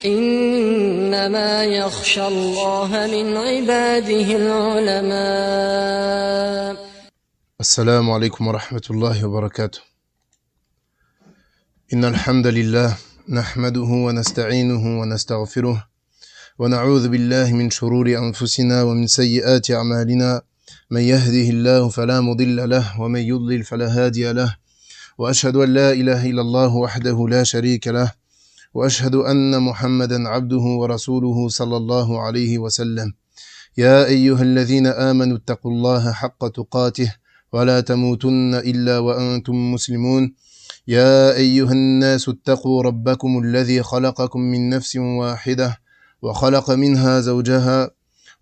إنما يخشى الله من عباده العلماء. السلام عليكم ورحمة الله وبركاته. إن الحمد لله نحمده ونستعينه ونستغفره ونعوذ بالله من شرور أنفسنا ومن سيئات أعمالنا من يهده الله فلا مضل له ومن يضلل فلا هادي له وأشهد أن لا إله إلا الله وحده لا شريك له وأشهد أن محمدا عبده ورسوله صلى الله عليه وسلم. يا أيها الذين آمنوا اتقوا الله حق تقاته ولا تموتن إلا وأنتم مسلمون. يا أيها الناس اتقوا ربكم الذي خلقكم من نفس واحدة وخلق منها زوجها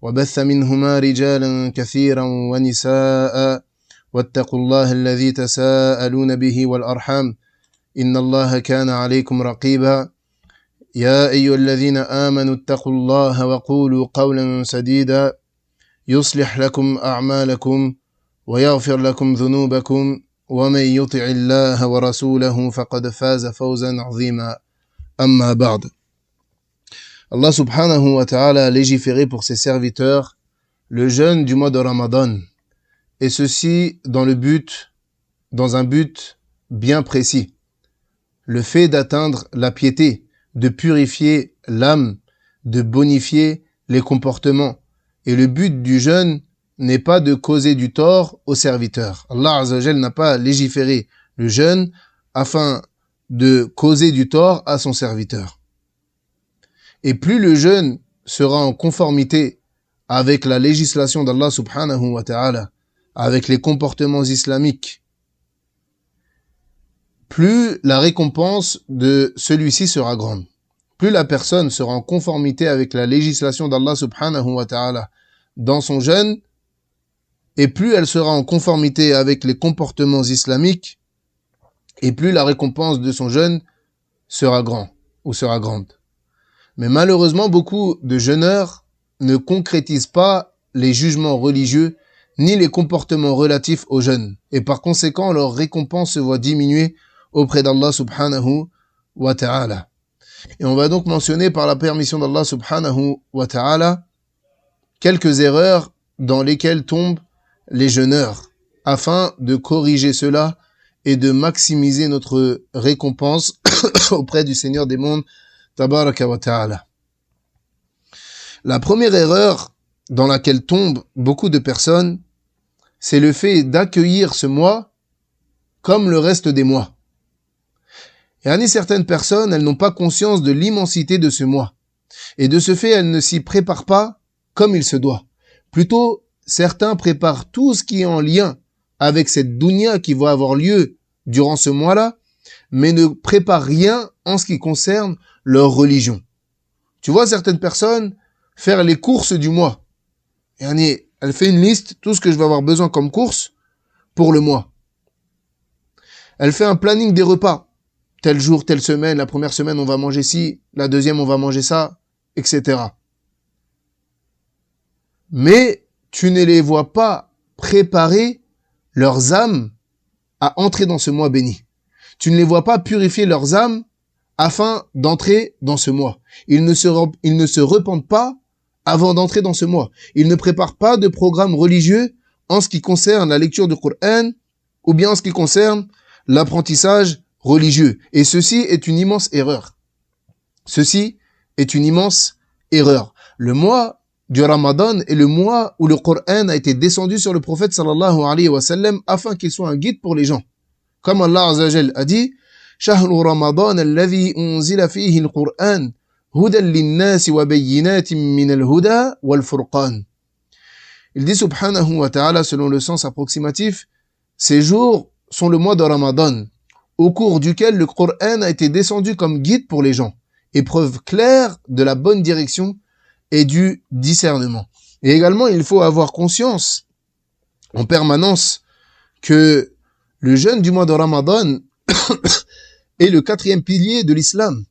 وبث منهما رجالا كثيرا ونساء واتقوا الله الذي تساءلون به والأرحام إن الله كان عليكم رقيبا. يا أيها الذين آمنوا اتقوا الله وقولوا قولا سديدا يصلح لكم أعمالكم ويغفر لكم ذنوبكم ومن يطع الله ورسوله فقد فاز فوزا عظيما. أما بعد. Allah subhanahu wa ta'ala a légiféré pour ses serviteurs le jeûne du mois de Ramadan, et ceci dans un but bien précis. Le fait d'atteindre la piété, de purifier l'âme, de bonifier les comportements. Et le but du jeûne n'est pas de causer du tort aux serviteurs. Allah Azza wa Jal n'a pas légiféré le jeûne afin de causer du tort à son serviteur. Et plus le jeûne sera en conformité avec la législation d'Allah subhanahu wa ta'ala, avec les comportements islamiques, plus la récompense de celui-ci sera grande. Plus la personne sera en conformité avec la législation d'Allah subhanahu wa ta'ala dans son jeûne, et plus elle sera en conformité avec les comportements islamiques, et plus la récompense de son jeûne sera grande. Mais malheureusement, beaucoup de jeûneurs ne concrétisent pas les jugements religieux ni les comportements relatifs au jeûne, et par conséquent leur récompense se voit diminuer auprès d'Allah subhanahu wa ta'ala. Et on va donc mentionner par la permission d'Allah subhanahu wa ta'ala quelques erreurs dans lesquelles tombent les jeûneurs, afin de corriger cela et de maximiser notre récompense auprès du Seigneur des mondes, tabaraka wa ta'ala. La première erreur dans laquelle tombent beaucoup de personnes, c'est le fait d'accueillir ce mois comme le reste des mois. Et certaines personnes, elles n'ont pas conscience de l'immensité de ce mois. Et de ce fait, elles ne s'y préparent pas comme il se doit. Plutôt, certains préparent tout ce qui est en lien avec cette dunya qui va avoir lieu durant ce mois-là, mais ne préparent rien en ce qui concerne leur religion. Tu vois certaines personnes faire les courses du mois. Et elle fait une liste, tout ce que je vais avoir besoin comme course pour le mois. Elle fait un planning des repas. Tel jour, telle semaine, la première semaine on va manger ci, la deuxième on va manger ça, etc. Mais tu ne les vois pas préparer leurs âmes à entrer dans ce mois béni. Tu ne les vois pas purifier leurs âmes afin d'entrer dans ce mois. Ils ne se repentent pas avant d'entrer dans ce mois. Ils ne préparent pas de programme religieux en ce qui concerne la lecture du Coran ou bien en ce qui concerne l'apprentissage religieux. Et ceci est une immense erreur. Le mois du Ramadan est le mois où le Coran a été descendu sur le prophète sallallahu alayhi wa sallam afin qu'il soit un guide pour les gens. Comme Allah Azza wa Jal a dit, شهر رمضان الذي أنزل فيه القرآن هدى للناس وبينات من الهدى والفرقان. Il dit subhanahu wa ta'ala selon le sens approximatif, ces jours sont le mois de Ramadan, au cours duquel le Coran a été descendu comme guide pour les gens, et preuve claire de la bonne direction et du discernement. Et également, il faut avoir conscience en permanence que le jeûne du mois de Ramadan est le 4e pilier de l'islam.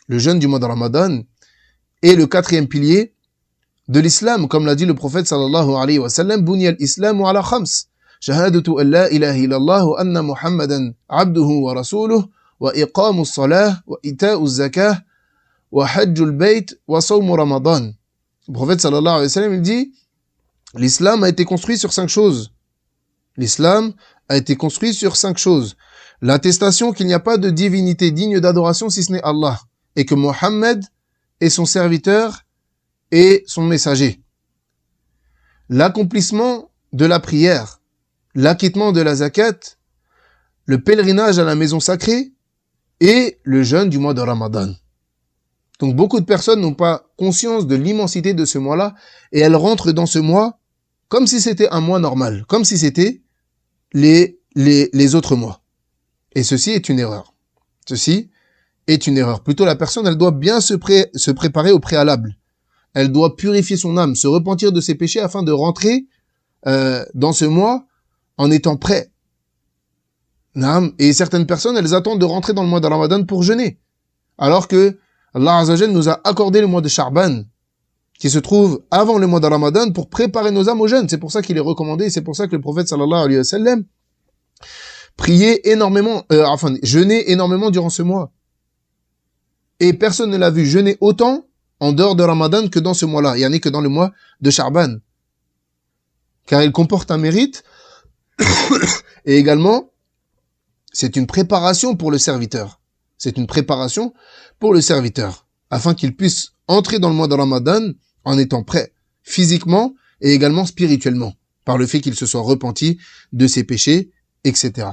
Le jeûne du mois de Ramadan est le 4e pilier de l'islam, comme l'a dit le prophète sallallahu alayhi wa sallam, Bunya al-Islamu ala khams, shahadatu an la ilaha illallah wa anna Muhammadan abduhu wa rasuluh wa iqamu as-salah wa ita'u az-zakah wa hajjul bayt wa sawm Ramadan. Le prophète sallallahu alayhi wa sallam, il dit, l'islam a été construit sur 5 choses. L'islam a été construit sur 5 choses. L'attestation qu'il n'y a pas de divinité digne d'adoration si ce n'est Allah, et que Mohammed est son serviteur et son messager. L'accomplissement de la prière, l'acquittement de la zakat, le pèlerinage à la maison sacrée et le jeûne du mois de Ramadan. Donc beaucoup de personnes n'ont pas conscience de l'immensité de ce mois-là et elles rentrent dans ce mois comme si c'était un mois normal, comme si c'était les autres mois. Et ceci est une erreur. Ceci est une erreur. Plutôt la personne, elle doit bien se préparer au préalable. Elle doit purifier son âme, se repentir de ses péchés afin de rentrer dans ce mois en étant prêt. Et certaines personnes, elles attendent de rentrer dans le mois de Ramadan pour jeûner. Alors que Allah Azza wa Jalla nous a accordé le mois de Sha'ban, qui se trouve avant le mois de Ramadan, pour préparer nos âmes au jeûne. C'est pour ça qu'il est recommandé, et c'est pour ça que le prophète sallallahu alayhi wa sallam jeûnait énormément durant ce mois. Et personne ne l'a vu jeûner autant en dehors de Ramadan que dans ce mois-là, il n'y en a que dans le mois de Sha'ban. Car il comporte un mérite, et également, c'est une préparation pour le serviteur. C'est une préparation pour le serviteur, afin qu'il puisse entrer dans le mois de Ramadan en étant prêt, physiquement et également spirituellement, par le fait qu'il se soit repenti de ses péchés, etc.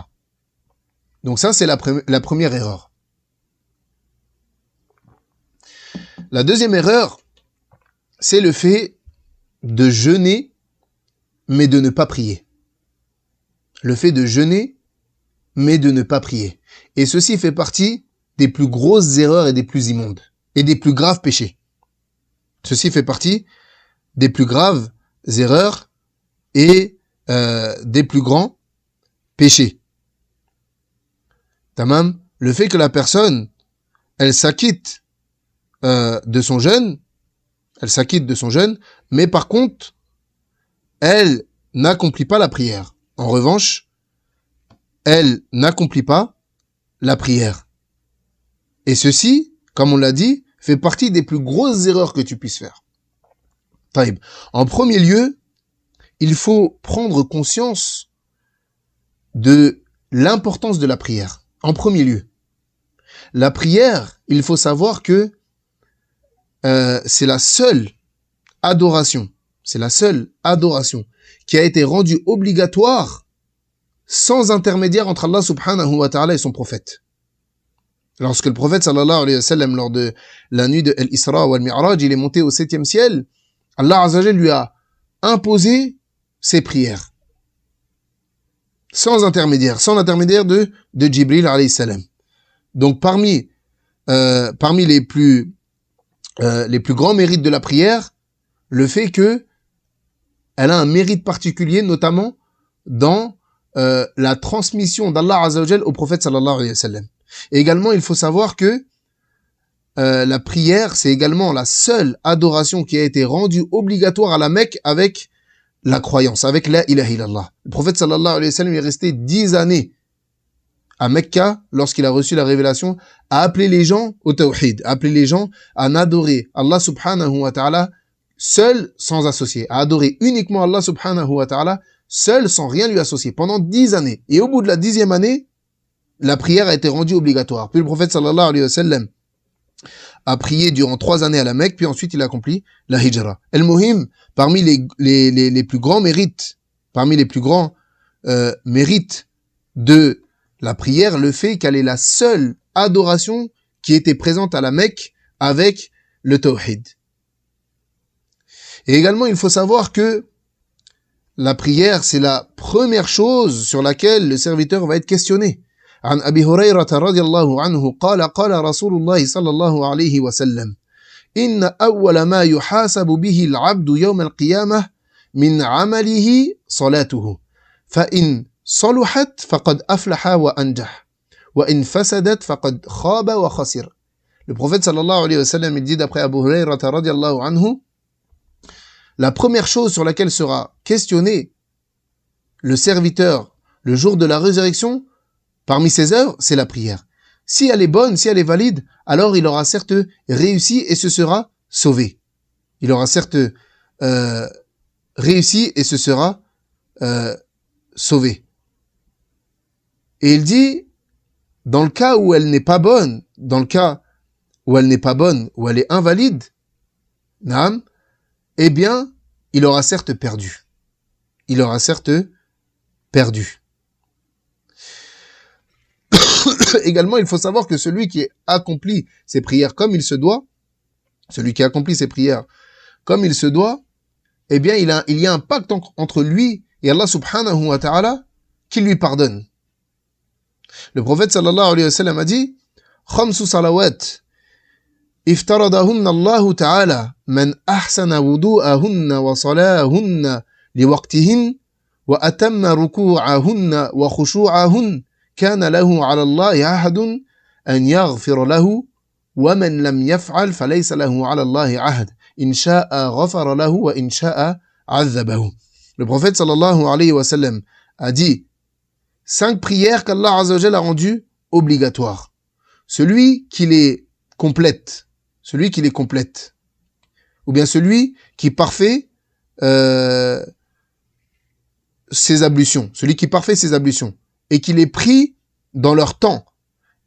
Donc ça, c'est la première erreur. La deuxième erreur, c'est le fait de jeûner, mais de ne pas prier. Le fait de jeûner, mais de ne pas prier. Et ceci fait partie des plus grosses erreurs et des plus immondes, et des plus graves péchés. Ceci fait partie des plus graves erreurs et des plus grands péchés. Tamam, le fait que la personne, elle s'acquitte de son jeûne, mais par contre, elle n'accomplit pas la prière. En revanche, elle n'accomplit pas la prière. Et ceci, comme on l'a dit, fait partie des plus grosses erreurs que tu puisses faire. Taïb. En premier lieu, il faut prendre conscience de l'importance de la prière. En premier lieu. La prière, il faut savoir que c'est la seule adoration qui a été rendue obligatoire sans intermédiaire entre Allah subhanahu wa ta'ala et son prophète. Lorsque le prophète sallallahu alayhi wa sallam, lors de la nuit de Al-Isra ou Al-Mi'raj, il est monté au 7e ciel, Allah Azza wa Jalla lui a imposé ses prières. Sans intermédiaire de Jibril alayhi salam. Donc parmi les plus grands mérites de la prière, le fait que elle a un mérite particulier, notamment dans la transmission d'Allah Azza wa Jalla au prophète sallallahu alayhi wa sallam. Et également, il faut savoir que la prière, c'est également la seule adoration qui a été rendue obligatoire à la Mecque avec la croyance, avec la ilaha illallah. Le prophète sallallahu alayhi wa sallam est resté 10 années à Mecca, lorsqu'il a reçu la révélation, à appeler les gens au tawhid, à appeler les gens à adorer Allah subhanahu wa ta'ala seul, sans associer, à adorer uniquement Allah subhanahu wa ta'ala seul, sans rien lui associer, pendant 10 années. Et au bout de la 10e année, la prière a été rendue obligatoire. Puis le prophète sallallahu alayhi wa sallam a prié durant 3 années à la Mecque, puis ensuite il a accompli la hijra. El-Muhim, parmi les plus grands mérites, mérites de la prière, le fait qu'elle est la seule adoration qui était présente à la Mecque avec le tawhid. Et également, il faut savoir que la prière, c'est la première chose sur laquelle le serviteur va être questionné. عن أبي هريرة رضي الله عنه قال قال رسول الله صلى الله عليه وسلم إن أول ما يحاسب به العبد يوم القيامة من عمله صلاته فإن صلحت فقد أفلح وأنجح وإن فسدت فقد خاب وخسر. Le prophète sallallahu alayhi wa sallam, il dit d'après Abu Hurayrata radiyallahu anhu, la première chose sur laquelle sera questionné le serviteur le jour de la résurrection, parmi ses œuvres, c'est la prière. si elle est bonne, si elle est valide, alors il aura certes réussi et se sera sauvé. Il aura certes réussi et se sera sauvé. Et il dit, dans le cas où elle n'est pas bonne, où elle est invalide, naam, eh bien, il aura certes perdu. Il aura certes perdu. Également, il faut savoir que celui qui accomplit ses prières comme il se doit, eh bien, il y a un pacte entre lui et Allah subhanahu wa ta'ala qui lui pardonne. Le prophète sallallahu alayhi wa sallam a dit, خمس صلوات افترضهن الله تعالى من أحسن وضوءهن وصلاهن لوقتهن وأتم ركوعهن وخشوعهن كان له على الله عهد أن يغفر له ومن لم يفعل فليس له على الله عهد إن شاء غفر له وإن شاء عذبه. Le prophète sallallahu alayhi wa sallam a dit 5 prières qu'Allah azza wa jalla a rendues obligatoires. Celui qui les complète, ou bien celui qui parfait ses ablutions, et qui les prie dans leur temps,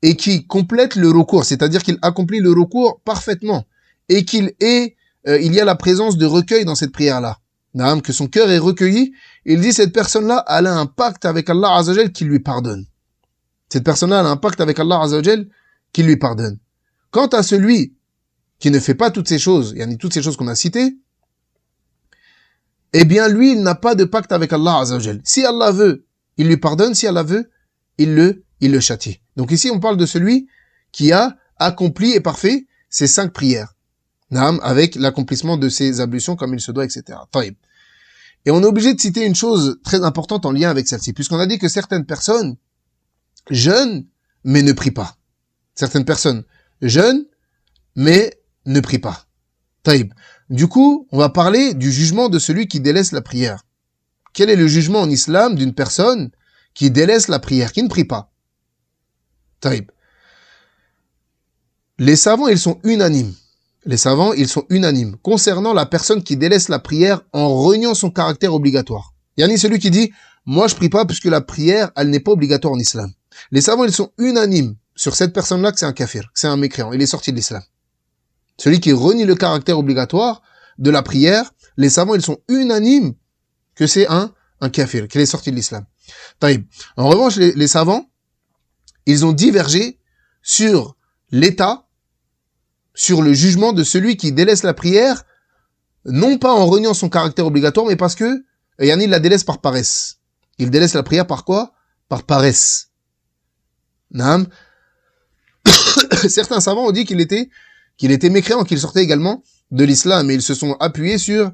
et qui complète le recours, c'est-à-dire qu'il accomplit le recours parfaitement, et il y a la présence de recueil dans cette prière-là, que son cœur est recueilli. Il dit, cette personne-là, elle a un pacte avec Allah Azza wa Jal qui lui pardonne. Quant à celui qui ne fait pas toutes ces choses qu'on a citées, eh bien, lui, il n'a pas de pacte avec Allah Azza wa Jal. Si Allah veut, il lui pardonne. Si Allah veut, il le châtie. Donc ici, on parle de celui qui a accompli et parfait ces 5 prières. Avec l'accomplissement de ses ablutions comme il se doit, etc. Taïb. Et on est obligé de citer une chose très importante en lien avec celle-ci, puisqu'on a dit que certaines personnes jeûnent, mais ne prient pas. Taïb. Du coup, on va parler du jugement de celui qui délaisse la prière. Quel est le jugement en islam d'une personne qui délaisse la prière, qui ne prie pas? Taïb. Les savants, ils sont unanimes concernant la personne qui délaisse la prière en reniant son caractère obligatoire. Yani celui qui dit, moi je prie pas puisque la prière, elle n'est pas obligatoire en islam. Les savants, ils sont unanimes sur cette personne-là que c'est un kafir, que c'est un mécréant, il est sorti de l'islam. Celui qui renie le caractère obligatoire de la prière, les savants, ils sont unanimes que c'est un kafir, qu'il est sorti de l'islam. Taïb. En revanche, les savants, ils ont divergé sur le jugement de celui qui délaisse la prière, non pas en reniant son caractère obligatoire, mais parce que il la délaisse par paresse. Il délaisse la prière par quoi? Par paresse. Naam. Certains savants ont dit qu'il était mécréant, qu'il sortait également de l'islam, et ils se sont appuyés sur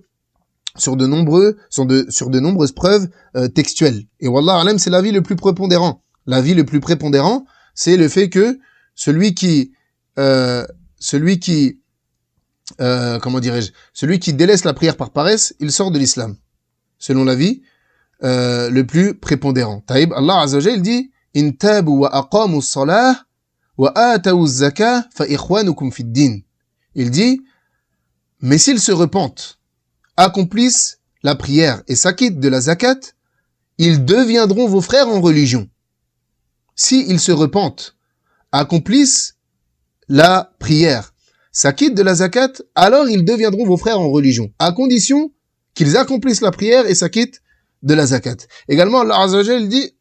de nombreuses preuves textuelles. Et wallah alam, c'est l'avis le plus prépondérant. L'avis le plus prépondérant, c'est le fait que celui qui délaisse la prière par paresse, il sort de l'islam. Selon l'avis le plus prépondérant. Taïb, Allah Azza wa Jalla dit, in tabu wa aqamu as-salah wa atau az-zakah fa ikhwanukum fi ad-din. Il dit, mais s'ils se repentent, accomplissent la prière et s'acquittent de la zakat, ils deviendront vos frères en religion. S'ils se repentent, accomplissent la prière, s'acquittent de la zakat, alors ils deviendront vos frères en religion, à condition qu'ils accomplissent la prière et s'acquittent de la zakat. Également, Allah Azza wa Jalla dit,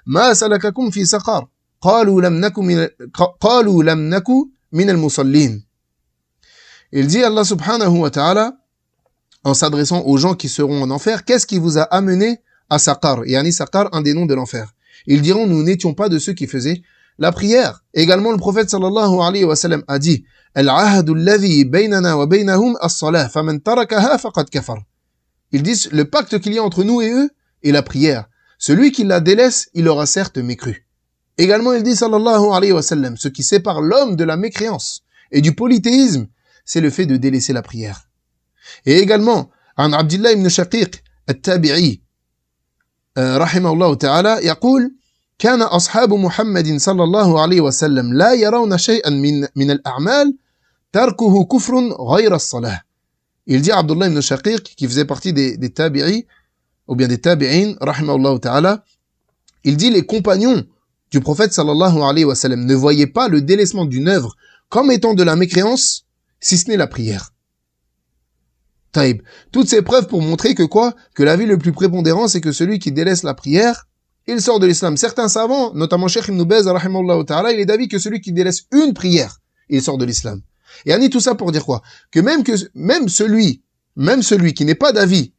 ma salakakum fi saqar, qalu lam naku min al-musallin. Il dit, Allah subhanahu wa ta'ala, en s'adressant aux gens qui seront en enfer, qu'est-ce qui vous a amené à Saqar? Yani Saqar, un des noms de l'enfer. Ils diront, nous n'étions pas de ceux qui faisaient la prière. Également, le prophète sallallahu alayhi wa sallam a dit, Al-ahadu alladhi baynana wa baynahum as-salah, faman tarakaha faqad kafar. Ils disent, le pacte qu'il y a entre nous et eux est la prière. Celui qui la délaisse, il aura certes mécru. Également, il dit, sallallahu alayhi wa sallam, ce qui sépare l'homme de la mécréance et du polythéisme, c'est le fait de délaisser la prière. Et également, عن Abdullah ibn Shaqiq التابعي رحمه الله تعالى يقول كان أصحاب محمد صلى الله عليه وسلم لا يرون شيئا من الأعمال تركه كفر غير الصلاة. Il dit à Abdullah ibn Shaqiq, qui faisait partie des tabi'i, ou bien des tabi'in, rahimahullah ta'ala, il dit les compagnons du prophète sallallahu alayhi wa sallam ne voyaient pas le délaissement d'une œuvre comme étant de la mécréance, si ce n'est la prière. Taïb. Toutes ces preuves pour montrer que quoi? Que l'avis le plus prépondérant, c'est que celui qui délaisse la prière, il sort de l'islam. Certains savants, notamment Cheikh Ibn Baz, rahimahullah ta'ala, il est d'avis que celui qui délaisse une prière, il sort de l'islam. Et Annie, tout ça pour dire quoi? Que même celui qui n'est pas d'avis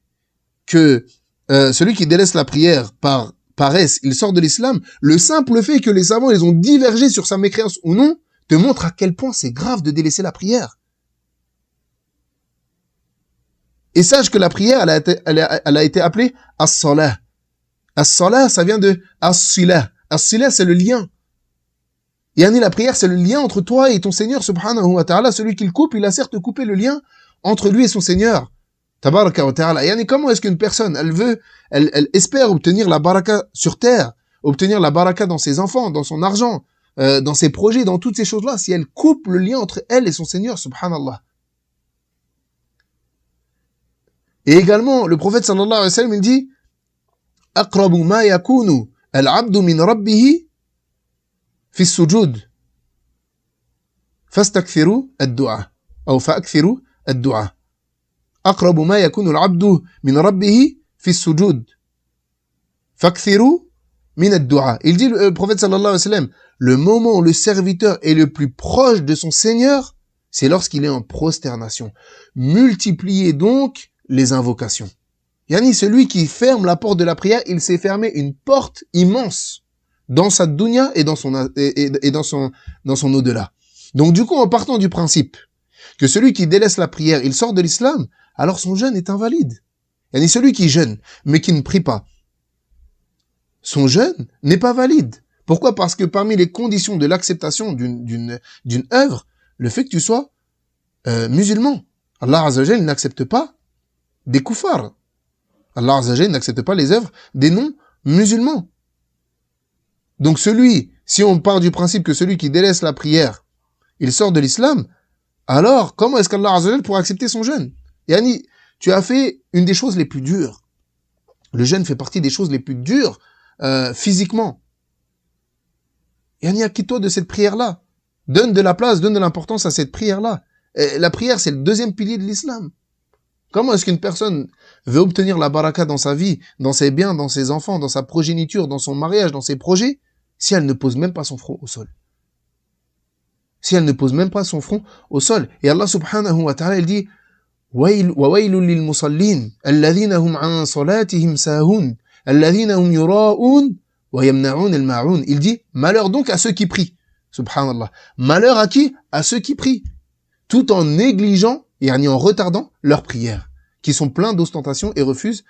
que celui qui délaisse la prière par paresse, il sort de l'islam, le simple fait que les savants, ils ont divergé sur sa mécréance ou non, te montre à quel point c'est grave de délaisser la prière. Et sache que la prière, elle a été appelée as-salah. As-salah, ça vient de as-sila. As-sila, c'est le lien. Yani la prière, c'est le lien entre toi et ton Seigneur, subhanahu wa ta'ala. Celui qui le coupe, il a certes coupé le lien entre lui et son Seigneur. Tabaraka wa ta'ala. Yani comment est-ce qu'une personne, elle espère obtenir la baraka sur terre, obtenir la baraka dans ses enfants, dans son argent, dans ses projets, dans toutes ces choses-là, si elle coupe le lien entre elle et son Seigneur, subhanallah. Et également, le prophète sallallahu alayhi wa sallam, il dit, أقرب ما يكون العبد من ربه في السجود فاستكثروا الدعاء أو فأكثروا الدعاء أقرب ما يكون العبد من ربه في السجود فاكثروا من الدعاء. Il dit le prophète sallallahu alayhi wa sallam, le moment où le serviteur est le plus proche de son Seigneur, c'est lorsqu'il est en prosternation. Multipliez donc les invocations. Yani celui qui ferme la porte de la prière, il s'est fermé une porte immense dans sa dunya et dans son au-delà. Donc du coup, en partant du principe que celui qui délaisse la prière, il sort de l'islam, alors son jeûne est invalide. Yani celui qui jeûne mais qui ne prie pas, son jeûne n'est pas valide. Pourquoi? Parce que parmi les conditions de l'acceptation d'une œuvre, le fait que tu sois musulman. Allah Azza wa Jalla n'accepte pas des koufars. Allah Azza wa Jalla n'accepte pas les œuvres des non-musulmans. Donc si on part du principe que celui qui délaisse la prière, il sort de l'islam, alors comment est-ce qu'Allah Azza wa Jalla pourra accepter son jeûne? Yani, tu as fait une des choses les plus dures. Le jeûne fait partie des choses les plus dures physiquement. Yani, acquitte-toi de cette prière-là. Donne de la place, donne de l'importance à cette prière-là. La prière, c'est le deuxième pilier de l'islam. Comment est-ce qu'une personne veut obtenir la baraka dans sa vie, dans ses biens, dans ses enfants, dans sa progéniture, dans son mariage, dans ses projets, si elle ne pose même pas son front au sol? Si elle ne pose même pas son front au sol. Et Allah subhanahu wa ta'ala, il dit, وَوَيْلٌ لِلْمُصَلِّينَ الَّذِينَ هُمْ عَنْ صَلَاتِهِمْ سَاهُونَ الَّذِينَ هُمْ يُرَاءُونَ وَيَمْنَعُونَ الْمَاعُونَ. Il dit, malheur donc à ceux qui prient. Subhanallah. Malheur à qui? À ceux qui prient. Tout en négligeant et en retardant leurs prières, qui sont pleins d'ostentation et refusent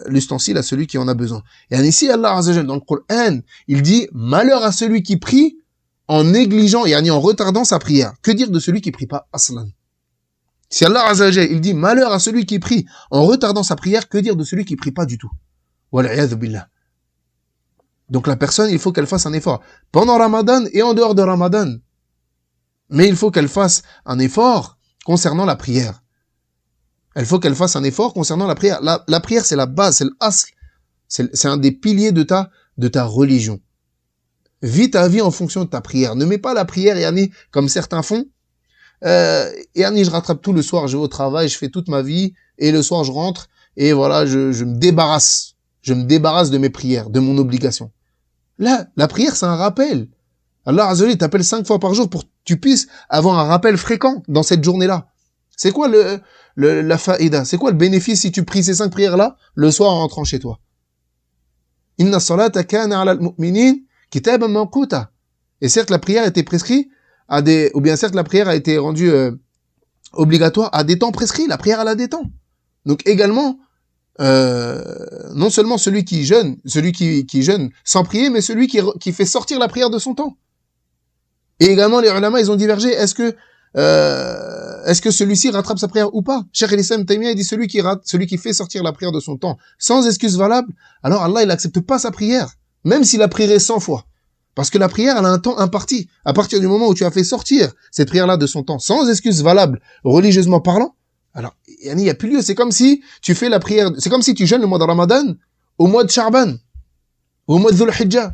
l'ustensile à celui qui en a besoin. Et ici, Allah Azza wa Jalla, dans le Coran, il dit, malheur à celui qui prie en négligeant et en retardant sa prière. Que dire de celui qui prie pas aslan? Si Allah Azza wa Jalla, il dit, malheur à celui qui prie en retardant sa prière, que dire de celui qui prie pas du tout? Wal'iyadhu billah. Donc la personne, il faut qu'elle fasse un effort. Pendant Ramadan et en dehors de Ramadan. Mais il faut qu'elle fasse un effort concernant la prière. Il faut qu'elle fasse un effort concernant la prière. La prière, c'est la base, c'est l'asl. C'est un des piliers de ta religion. Vis ta vie en fonction de ta prière. Ne mets pas la prière, Yani, comme certains font. Yani, je rattrape tout le soir, je vais au travail, je fais toute ma vie, et le soir, je rentre, et voilà, je me débarrasse. Je me débarrasse de mes prières, de mon obligation. Là, la prière, c'est un rappel. Allah Azza wa Jalla t'appelle 5 fois par jour pour que tu puisses avoir un rappel fréquent dans cette journée-là. C'est quoi la faïda? C'est quoi le bénéfice si tu pries ces 5 prières-là le soir en rentrant chez toi? Inna salata kana ala al-mu'minin kitaban mawquta. Et certes, la prière a été prescrite certes, la prière a été rendue obligatoire à des temps prescrits. La prière, elle a des temps. Donc également, non seulement celui qui jeûne sans prier, mais celui qui fait sortir la prière de son temps. Et également, les ulama, ils ont divergé. Est-ce que celui-ci rattrape sa prière ou pas? Cheikh el-Islam Taymiyya, il dit celui qui fait sortir la prière de son temps sans excuse valable, alors Allah, il accepte pas sa prière. même s'il a prié 100 fois. Parce que la prière, elle a un temps imparti. À partir du moment où tu as fait sortir cette prière-là de son temps, sans excuse valable, religieusement parlant, alors, il n'y a plus lieu. C'est comme si tu fais la prière, c'est comme si tu jeûnes le mois de Ramadan au mois de Sha'ban, au mois de Dhul Hijjah.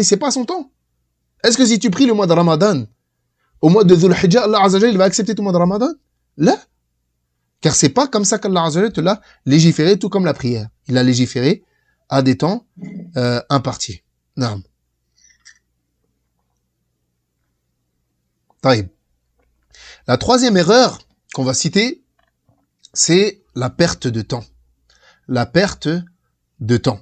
C'est pas son temps. Est-ce que si tu pries le mois de Ramadan au mois de Dhul Hijjah, Allah Azza wa Jalla, il va accepter ton mois de Ramadan? Là. Car c'est pas comme ça qu'Allah Azza wa Jalla te l'a légiféré, tout comme la prière. Il a légiféré à des temps impartis. Naam. Taïb. La troisième erreur qu'on va citer, c'est la perte de temps. La perte de temps.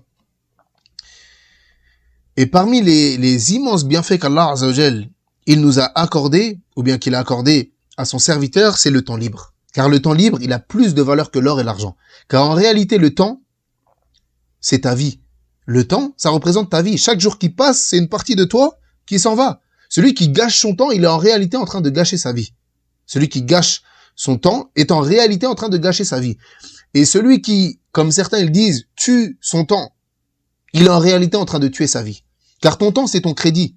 Et parmi les immenses bienfaits qu'Allah Azza wa Jalla, il nous a accordé, ou bien qu'il a accordé à son serviteur, c'est le temps libre. Car le temps libre, il a plus de valeur que l'or et l'argent. Car en réalité, le temps, c'est ta vie. Le temps, ça représente ta vie. Chaque jour qui passe, c'est une partie de toi qui s'en va. Celui qui gâche son temps, il est en réalité en train de gâcher sa vie. Celui qui gâche son temps est en réalité en train de gâcher sa vie. Et celui qui, comme certains ils disent, tue son temps, il est en réalité en train de tuer sa vie. Car ton temps, c'est ton crédit.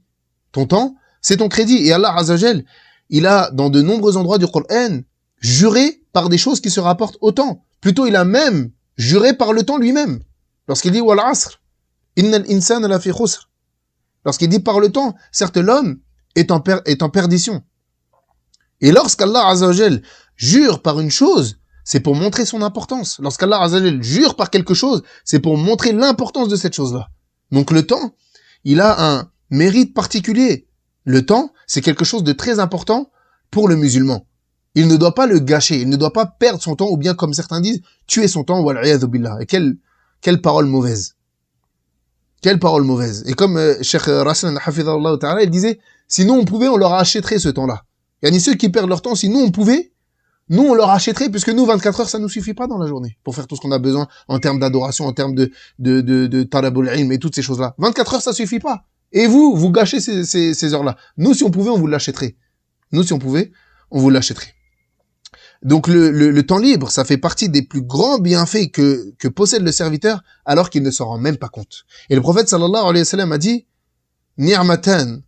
Ton temps, c'est ton crédit. Et Allah Azza wa Jal, il a, dans de nombreux endroits du Coran, juré par des choses qui se rapportent au temps. Plutôt, il a même juré par le temps lui-même. Lorsqu'il dit « Wal asr, innal insana la fi khusr ». Lorsqu'il dit par le temps, certes l'homme est en perdition. Et lorsqu'Allah Azza wa Jal jure par une chose, c'est pour montrer son importance. Lorsqu'Allah Azza wa Jal jure par quelque chose, c'est pour montrer l'importance de cette chose-là. Donc le temps, il a un mérite particulier. Le temps, c'est quelque chose de très important pour le musulman. Il ne doit pas le gâcher, il ne doit pas perdre son temps, ou bien comme certains disent, tuer son temps, wal'iyadhu billah. Et quelle parole mauvaise. Quelle parole mauvaise. Et comme Cheikh Raslan Hafidhahullah Ta'ala, il disait, si nous on pouvait, on leur achèterait ce temps-là. Il y a ceux qui perdent leur temps, si nous on pouvait, nous on leur achèterait, puisque nous 24 heures ça nous suffit pas dans la journée, pour faire tout ce qu'on a besoin en termes d'adoration, en termes de talabul ilm et toutes ces choses-là. 24 heures ça suffit pas. Et vous gâchez ces heures-là. Nous si on pouvait, on vous l'achèterait. Nous si on pouvait, on vous l'achèterait. Donc le temps libre, ça fait partie des plus grands bienfaits que possède le serviteur, alors qu'il ne s'en rend même pas compte. Et le prophète sallallahu alayhi wa sallam a dit, ni'matan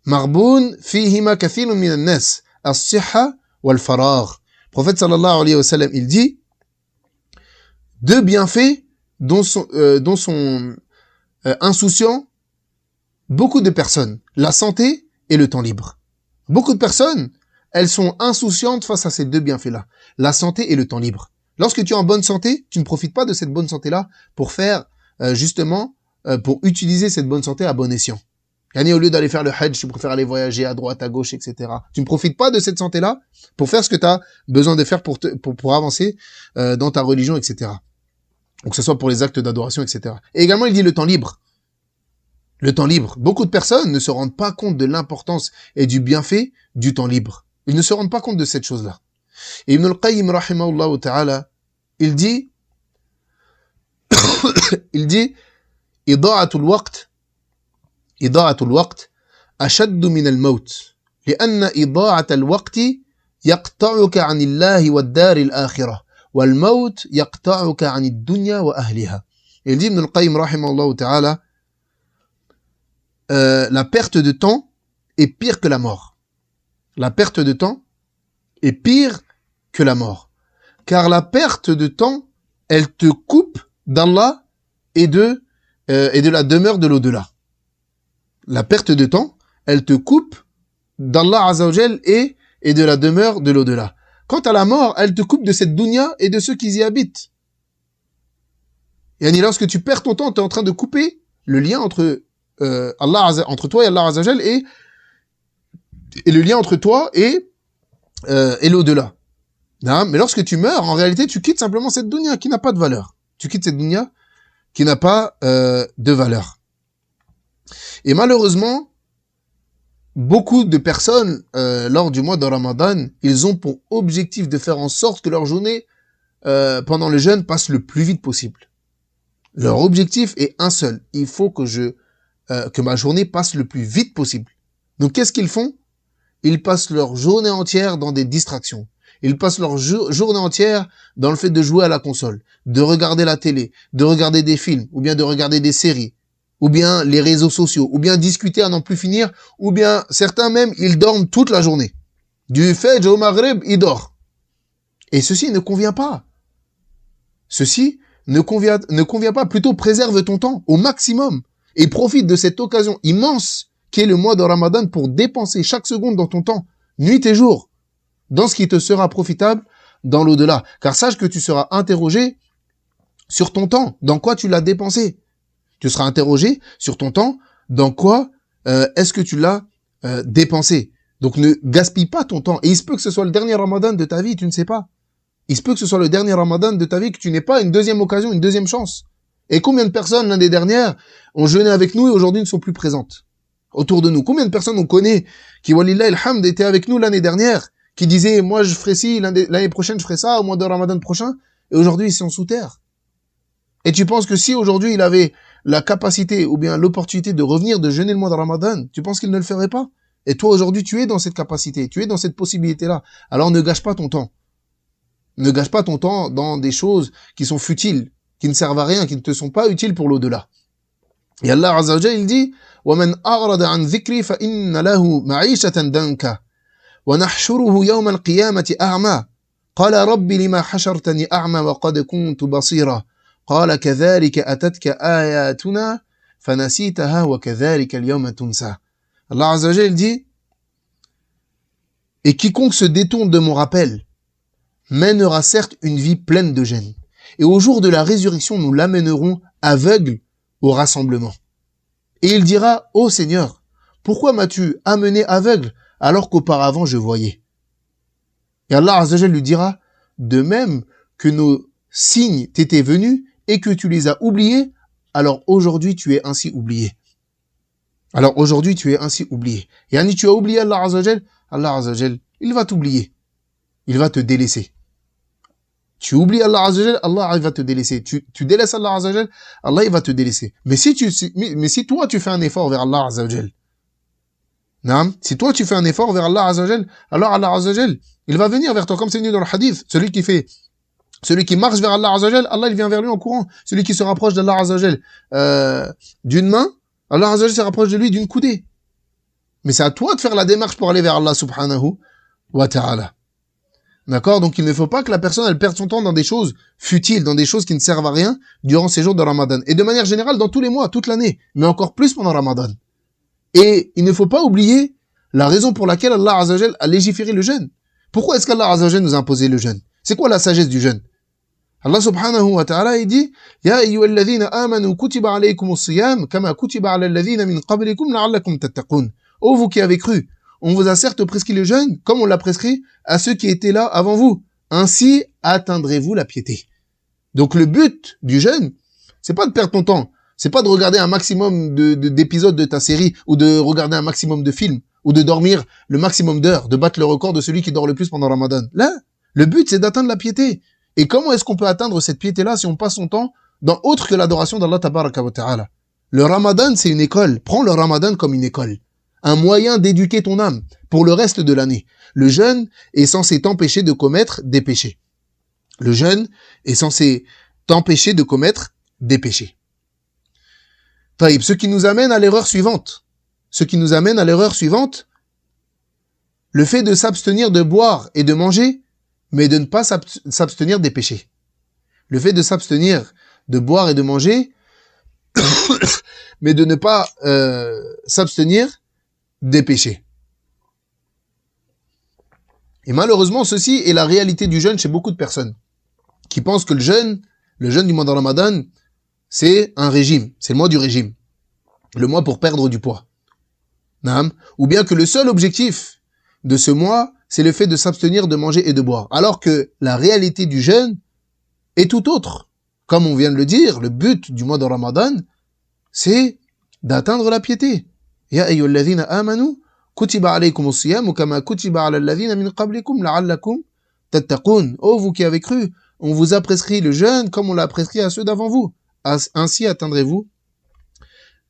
marboun fihima kathirun min an-nas, as-sihha wal faragh. Le prophète sallallahu alayhi wa sallam, il dit, deux bienfaits dont sont insouciants beaucoup de personnes, la santé et le temps libre. Beaucoup de personnes, elles sont insouciantes face à ces deux bienfaits-là, la santé et le temps libre. Lorsque tu es en bonne santé, tu ne profites pas de cette bonne santé-là pour faire, pour utiliser cette bonne santé à bon escient. Au lieu d'aller faire le hajj, tu préfères aller voyager à droite, à gauche, etc. Tu ne profites pas de cette santé-là pour faire ce que tu as besoin de faire pour avancer dans ta religion, etc. Donc que ce soit pour les actes d'adoration, etc. Et également, il dit le temps libre. Le temps libre. Beaucoup de personnes ne se rendent pas compte de l'importance et du bienfait du temps libre. Ils ne se rendent pas compte de cette chose-là. Et Ibn al-Qayyim, rahimahullah ta'ala, il dit, ida'atul waqt ashaddu min al-maut. لأن إضاعة الوقت يقطعك عن الله والدار الآخرة والموت يقطعك عن الدنيا وأهلها. Il dit Ibn al-Qayyim, rahimahullah ta'ala, la perte de temps est pire que la mort. La perte de temps est pire que la mort. Car la perte de temps, elle te coupe d'Allah et de la demeure de l'au-delà. La perte de temps, elle te coupe d'Allah Azza wa Jal et de la demeure de l'au-delà. Quant à la mort, elle te coupe de cette dunya et de ceux qui y habitent. Et lorsque tu perds ton temps, tu es en train de couper le lien entre entre toi et Allah Azza wa Jal et le lien entre toi et l'au-delà. Mais lorsque tu meurs, en réalité, tu quittes simplement cette dunya qui n'a pas de valeur. Tu quittes cette dunya qui n'a pas de valeur. Et malheureusement, beaucoup de personnes, lors du mois de Ramadan, ils ont pour objectif de faire en sorte que leur journée, pendant le jeûne, passe le plus vite possible. Leur objectif est un seul. Il faut que ma journée passe le plus vite possible. Donc, qu'est-ce qu'ils font? Ils passent leur journée entière dans des distractions. Ils passent leur journée entière dans le fait de jouer à la console, de regarder la télé, de regarder des films, ou bien de regarder des séries, ou bien les réseaux sociaux, ou bien discuter à n'en plus finir, ou bien certains même, ils dorment toute la journée. Du Fajr au Maghrib, ils dorment. Et ceci ne convient pas. Ceci ne convient pas. Plutôt préserve ton temps au maximum et profite de cette occasion immense qu'est le mois de Ramadan pour dépenser chaque seconde dans ton temps, nuit et jour, dans ce qui te sera profitable dans l'au-delà. Car sache que tu seras interrogé sur ton temps, dans quoi tu l'as dépensé. Tu seras interrogé sur ton temps, dans quoi est-ce que tu l'as dépensé. Donc ne gaspille pas ton temps. Et il se peut que ce soit le dernier Ramadan de ta vie, tu ne sais pas. Il se peut que ce soit le dernier Ramadan de ta vie, que tu n'aies pas une deuxième occasion, une deuxième chance. Et combien de personnes, l'année dernière, ont jeûné avec nous et aujourd'hui ne sont plus présentes autour de nous? Combien de personnes on connaît qui, walillah ilhamd, étaient avec nous l'année dernière, qui disaient, moi je ferai ci, l'année prochaine je ferai ça, au mois de Ramadan prochain, et aujourd'hui ils sont sous terre. Et tu penses que si aujourd'hui il avait la capacité ou bien l'opportunité de revenir, de jeûner le mois de Ramadan, tu penses qu'il ne le ferait pas? Et toi aujourd'hui tu es dans cette capacité, tu es dans cette possibilité-là. Alors ne gâche pas ton temps. Ne gâche pas ton temps dans des choses qui sont futiles, qui ne servent à rien, qui ne te sont pas utiles pour l'au-delà. Et Allah Azza wa Jalla, il dit وَمَنْ أَعْرَضَ عَنْ ذِكْرِي فَإِنَّ لَهُ مَعِيشَةً دَنْكَ وَنَحْشُرُهُ يَوْمَ الْقِيَامَةِ أَعْمَى قَالَ رَبِّ لِمَا حَشَرْتَنِي أَعْمَى وَقَدْ كُنْتُ بَصِيرًا قَالَ كَذَلِكَ أَتَتْكَ آيَاتُنَا فَنَسِيتَهَا وَكَذَلِكَ الْيَوْمَ تُنْسَى. Allah Azza wa Jalla dit et quiconque se détourne de mon rappel mènera certes une vie pleine de gêne. Et au jour de la résurrection, nous l'amènerons aveugle au rassemblement. Et il dira, ô Seigneur, pourquoi m'as-tu amené aveugle alors qu'auparavant je voyais? Et Allah Azza wa Jalla lui dira, de même que nos signes t'étaient venus et que tu les as oubliés, alors aujourd'hui tu es ainsi oublié. Alors aujourd'hui tu es ainsi oublié. Et Annie, tu as oublié Allah Azza wa Jalla, il va t'oublier. Il va te délaisser. Tu oublies Allah Azza wa Jalla, Allah il va te délaisser. Tu délaisses Allah Azza wa Jalla, Allah il va te délaisser. Mais si toi tu fais un effort vers Allah Azza wa Jalla, si toi tu fais un effort vers Allah Azza wa Jalla, alors Allah Azza wa Jalla, il va venir vers toi comme c'est venu dans le hadith. Celui qui marche vers Allah Azza wa Jalla, Allah il vient vers lui en courant. Celui qui se rapproche d'Allah Azza wa Jalla d'une main, Allah Azza wa Jalla se rapproche de lui d'une coudée. Mais c'est à toi de faire la démarche pour aller vers Allah subhanahu wa ta'ala. D'accord? Donc il ne faut pas que la personne elle perde son temps dans des choses futiles, dans des choses qui ne servent à rien durant ces jours de Ramadan. Et de manière générale dans tous les mois, toute l'année, mais encore plus pendant Ramadan. Et il ne faut pas oublier la raison pour laquelle Allah Azza wa Jalla a légiféré le jeûne. Pourquoi est-ce qu'Allah Azza wa Jalla nous a imposé le jeûne? C'est quoi la sagesse du jeûne? Allah subhanahu wa ta'ala il dit Ya ayyuhalladhina amanu kutiba alaykumus siyam kama kutiba ala alladhina min qablikum la'allakum tattaqun. Ô vous qui avez cru, on vous a certes prescrit le jeûne, comme on l'a prescrit à ceux qui étaient là avant vous. Ainsi atteindrez-vous la piété. Donc le but du jeûne, c'est pas de perdre ton temps, c'est pas de regarder un maximum d'épisodes de ta série, ou de regarder un maximum de films, ou de dormir le maximum d'heures, de battre le record de celui qui dort le plus pendant Ramadan. Là, le but c'est d'atteindre la piété. Et comment est-ce qu'on peut atteindre cette piété-là si on passe son temps dans autre que l'adoration d'Allah tabaraka wa ta'ala? Le Ramadan, c'est une école. Prends le Ramadan comme une école. Un moyen d'éduquer ton âme pour le reste de l'année. Le jeûne est censé t'empêcher de commettre des péchés. Le jeûne est censé t'empêcher de commettre des péchés. Taïb, ce qui nous amène à l'erreur suivante. Le fait de s'abstenir de boire et de manger, mais de ne pas s'abstenir des péchés. Le fait de s'abstenir de boire et de manger, mais de ne pas s'abstenir des péchés. Et malheureusement, ceci est la réalité du jeûne chez beaucoup de personnes qui pensent que le jeûne du mois de Ramadan, c'est un régime, c'est le mois du régime, le mois pour perdre du poids. Ou bien que le seul objectif de ce mois, c'est le fait de s'abstenir de manger et de boire. Alors que la réalité du jeûne est tout autre. Comme on vient de le dire, le but du mois de Ramadan, c'est d'atteindre la piété. Ya ayyuhalladhina amanu kutiba alaykumus siyam kama kutiba ala alladhina min qablikum la'allakum tattaqun. Oh vous qui avez cru, on vous a prescrit le jeûne comme on l'a prescrit à ceux d'avant vous. Ainsi atteindrez-vous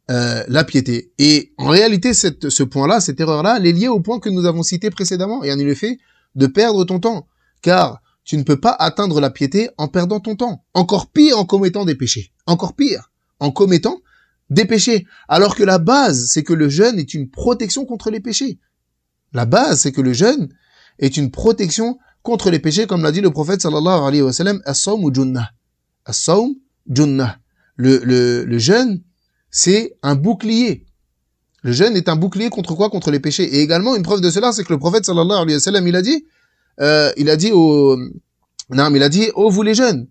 la piété. Et en réalité, ce point-là, cette erreur-là, elle est liée au point que nous avons cité précédemment, et en le fait de perdre ton temps. Car tu ne peux pas atteindre la piété en perdant ton temps. Encore pire en commettant des péchés. Encore pire en commettant des péchés. Alors que la base, c'est que le jeûne est une protection contre les péchés. La base, c'est que le jeûne est une protection contre les péchés, comme l'a dit le prophète sallallahu alayhi wa sallam, as-sawm junnah. As-sawm junnah. Le jeûne, c'est un bouclier. Le jeûne est un bouclier contre quoi? Contre les péchés. Et également, une preuve de cela, c'est que le prophète sallallahu alayhi wa sallam, il a dit, oh vous les jeunes,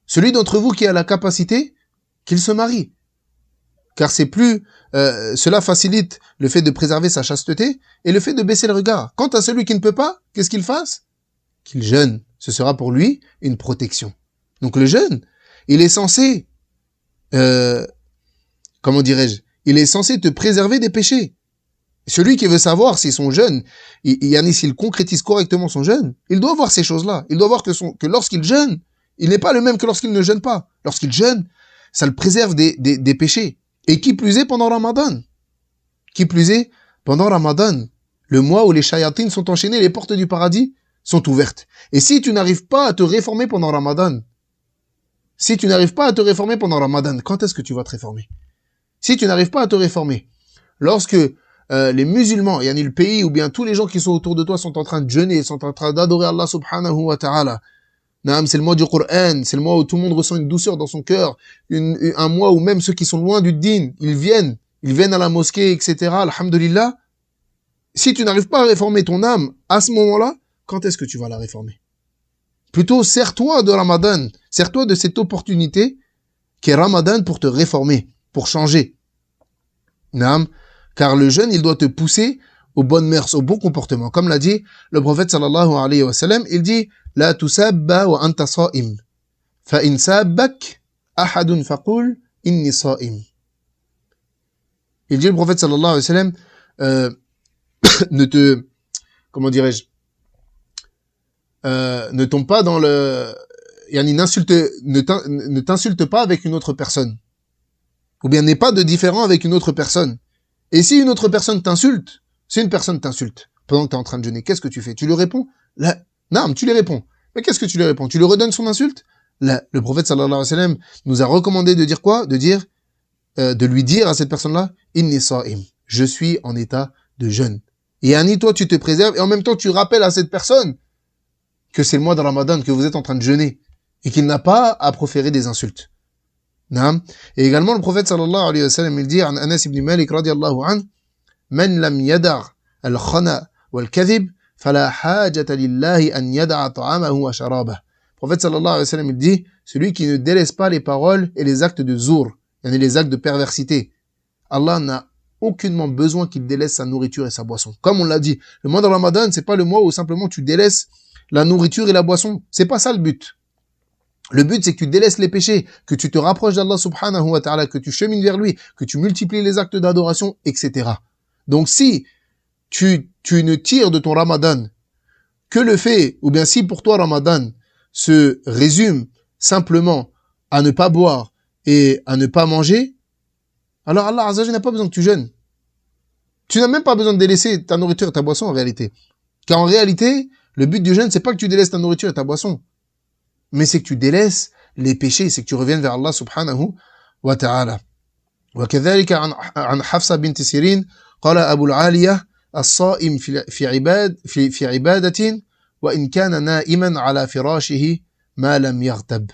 celui d'entre vous qui a la capacité, qu'il se marie. Car cela facilite le fait de préserver sa chasteté et le fait de baisser le regard. Quant à celui qui ne peut pas, qu'est-ce qu'il fasse? Qu'il jeûne. Ce sera pour lui une protection. Donc le jeûne, il est censé, il est censé te préserver des péchés. Celui qui veut savoir si son jeûne, s'il concrétise correctement son jeûne, il doit voir ces choses-là. Il doit voir que lorsqu'il jeûne, il n'est pas le même que lorsqu'il ne jeûne pas. Lorsqu'il jeûne, ça le préserve des péchés. Et qui plus est pendant Ramadan. Qui plus est pendant Ramadan, le mois où les shayatines sont enchaînées, les portes du paradis sont ouvertes. Et si tu n'arrives pas à te réformer pendant Ramadan, quand est-ce que tu vas te réformer? Si tu n'arrives pas à te réformer, lorsque les musulmans, le pays ou bien tous les gens qui sont autour de toi sont en train de jeûner, sont en train d'adorer Allah subhanahu wa ta'ala, c'est le mois du Coran, c'est le mois où tout le monde ressent une douceur dans son cœur, un mois où même ceux qui sont loin du din, ils viennent à la mosquée, etc. Alhamdulillah. Si tu n'arrives pas à réformer ton âme à ce moment-là, quand est-ce que tu vas la réformer? Plutôt, sers-toi de Ramadan, sers-toi de cette opportunité qui est Ramadan pour te réformer, pour changer. Car le jeûne, il doit te pousser aux bonnes mœurs, au bon comportement. Comme l'a dit le prophète sallallahu alayhi wa sallam, il dit La tusabba wa anta sa'im. Fa in sabbak ahadun faqul inni sa'im. Il dit le prophète sallallahu alayhi wa sallam, ne tombe pas dans ne t'insulte pas avec une autre personne. Ou bien n'aie pas de différent avec une autre personne. Et si une autre personne t'insulte, pendant que tu es en train de jeûner, qu'est-ce que tu fais? Tu lui réponds? Non, tu lui réponds. Mais qu'est-ce que tu lui réponds? Tu lui redonnes son insulte? Le prophète sallallahu alayhi wa sallam nous a recommandé de dire quoi? De lui dire à cette personne-là, inni sa'im, je suis en état de jeûne. Et toi tu te préserves et en même temps tu rappelles à cette personne que c'est le mois de Ramadan, que vous êtes en train de jeûner et qu'il n'a pas à proférer des insultes. Et également le prophète sallallahu alayhi wa sallam il dit à Anas ibn Malik radiyallahu anhu, man lam yada' al-khana wal-kadhib fala hajata lillahi an yada'a ta'amahu wa sharabah. Le prophète sallallahu alayhi wa sallam il dit, celui qui ne délaisse pas les paroles et les actes de zour, les actes de perversité, Allah n'a aucunement besoin qu'il délaisse sa nourriture et sa boisson. Comme on l'a dit, le mois de Ramadan, c'est pas le mois où simplement tu délaisses la nourriture et la boisson. C'est pas ça le but. Le but, c'est que tu délaisses les péchés, que tu te rapproches d'Allah subhanahu wa ta'ala, que tu chemines vers lui, que tu multiplies les actes d'adoration, etc. Donc si tu ne tires de ton Ramadan que le fait, ou bien si pour toi Ramadan se résume simplement à ne pas boire et à ne pas manger, alors Allah Azza wa Jalla n'a pas besoin que tu jeûnes. Tu n'as même pas besoin de délaisser ta nourriture et ta boisson en réalité. Car en réalité, le but du jeûne, c'est pas que tu délaisses ta nourriture et ta boisson, mais c'est que tu délaisses les péchés, c'est que tu reviennes vers Allah subhanahu wa ta'ala. وكذلك عن حفصة بنت سيرين قال أبو العالية الصائم في عبادة وإن كان نائما على فراشه ما لم يغتب.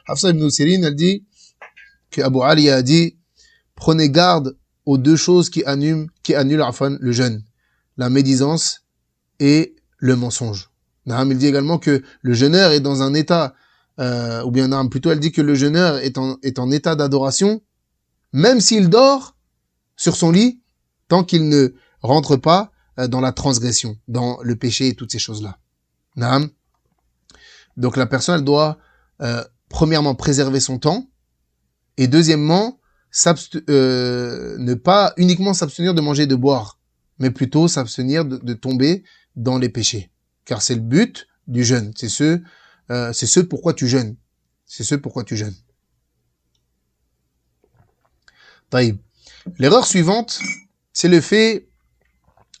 Hafsa ibn Sirin, elle dit que Abu Ali a dit, prenez garde aux deux choses qui annulent le jeûne, la médisance et le mensonge. Il dit également que le jeûneur est dans un état, plutôt elle dit que le jeûneur est en état d'adoration, même s'il dort sur son lit, tant qu'il ne rentre pas dans la transgression, dans le péché et toutes ces choses-là. Donc la personne, elle doit premièrement préserver son temps et deuxièmement ne pas uniquement s'abstenir de manger et de boire, mais plutôt s'abstenir de tomber dans les péchés. Car c'est le but du jeûne, c'est ce pourquoi tu jeûnes. Taïb. L'erreur suivante, c'est le fait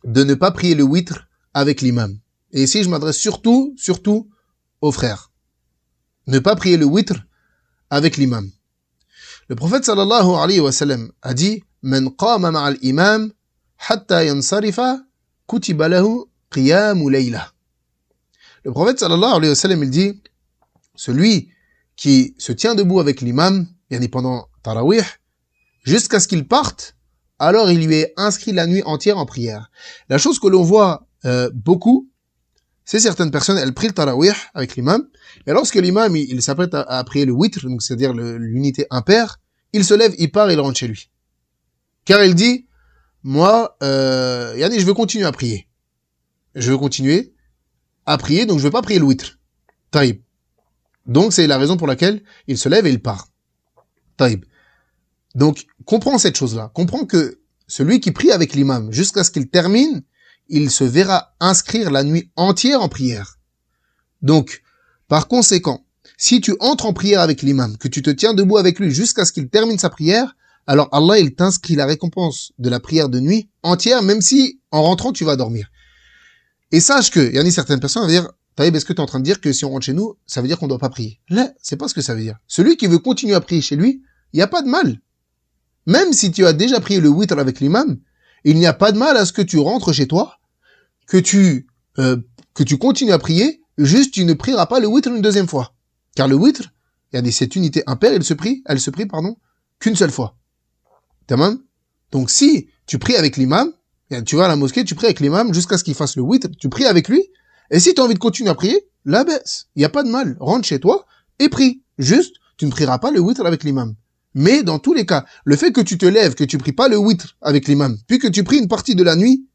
de ne pas prier le witr avec l'imam. Et ici, je m'adresse surtout aux frères. Ne pas prier le witr avec l'imam. Le prophète sallallahu alayhi wa sallam a dit « Man qama ma'al imam hatta yansarifa kutiba lahu qiyamu layla » Le prophète sallallahu alayhi wa sallam il dit « Celui qui se tient debout avec l'imam, yani pendant Tarawih, jusqu'à ce qu'il parte, alors il lui est inscrit la nuit entière en prière. » La chose que l'on voit beaucoup, c'est certaines personnes, elles prient le Tarawih avec l'imam, et lorsque l'imam il s'apprête à prier le witr, donc c'est-à-dire l'unité impaire, il se lève, il part, il rentre chez lui. Car il dit, moi, yani je veux continuer à prier. Je veux continuer à prier, donc je veux pas prier le witr. Taïb. Donc c'est la raison pour laquelle il se lève et il part. Taïb. Donc comprends cette chose-là. Comprends que celui qui prie avec l'imam jusqu'à ce qu'il termine, il se verra inscrire la nuit entière en prière. Donc, par conséquent, si tu entres en prière avec l'imam, que tu te tiens debout avec lui jusqu'à ce qu'il termine sa prière, alors Allah, il t'inscrit la récompense de la prière de nuit entière, même si en rentrant, tu vas dormir. Et sache que, il y en a certaines personnes qui vont dire, Taïb, est-ce que tu es en train de dire que si on rentre chez nous, ça veut dire qu'on ne doit pas prier? Là, c'est pas ce que ça veut dire. Celui qui veut continuer à prier chez lui, il n'y a pas de mal. Même si tu as déjà prié le witr avec l'imam, il n'y a pas de mal à ce que tu rentres chez toi, que tu continues à prier, juste tu ne prieras pas le witr une deuxième fois. Car le witr, il y a cette unité impaire, elle se prie, qu'une seule fois. Tamam? Donc si tu pries avec l'imam, tu vas à la mosquée, tu pries avec l'imam jusqu'à ce qu'il fasse le witr, tu pries avec lui, et si tu as envie de continuer à prier, la baisse, il n'y a pas de mal, rentre chez toi et prie. Juste, tu ne prieras pas le witr avec l'imam. Mais dans tous les cas, le fait que tu te lèves, que tu pries pas le witr avec l'imam, puis que tu pries une partie de la nuit,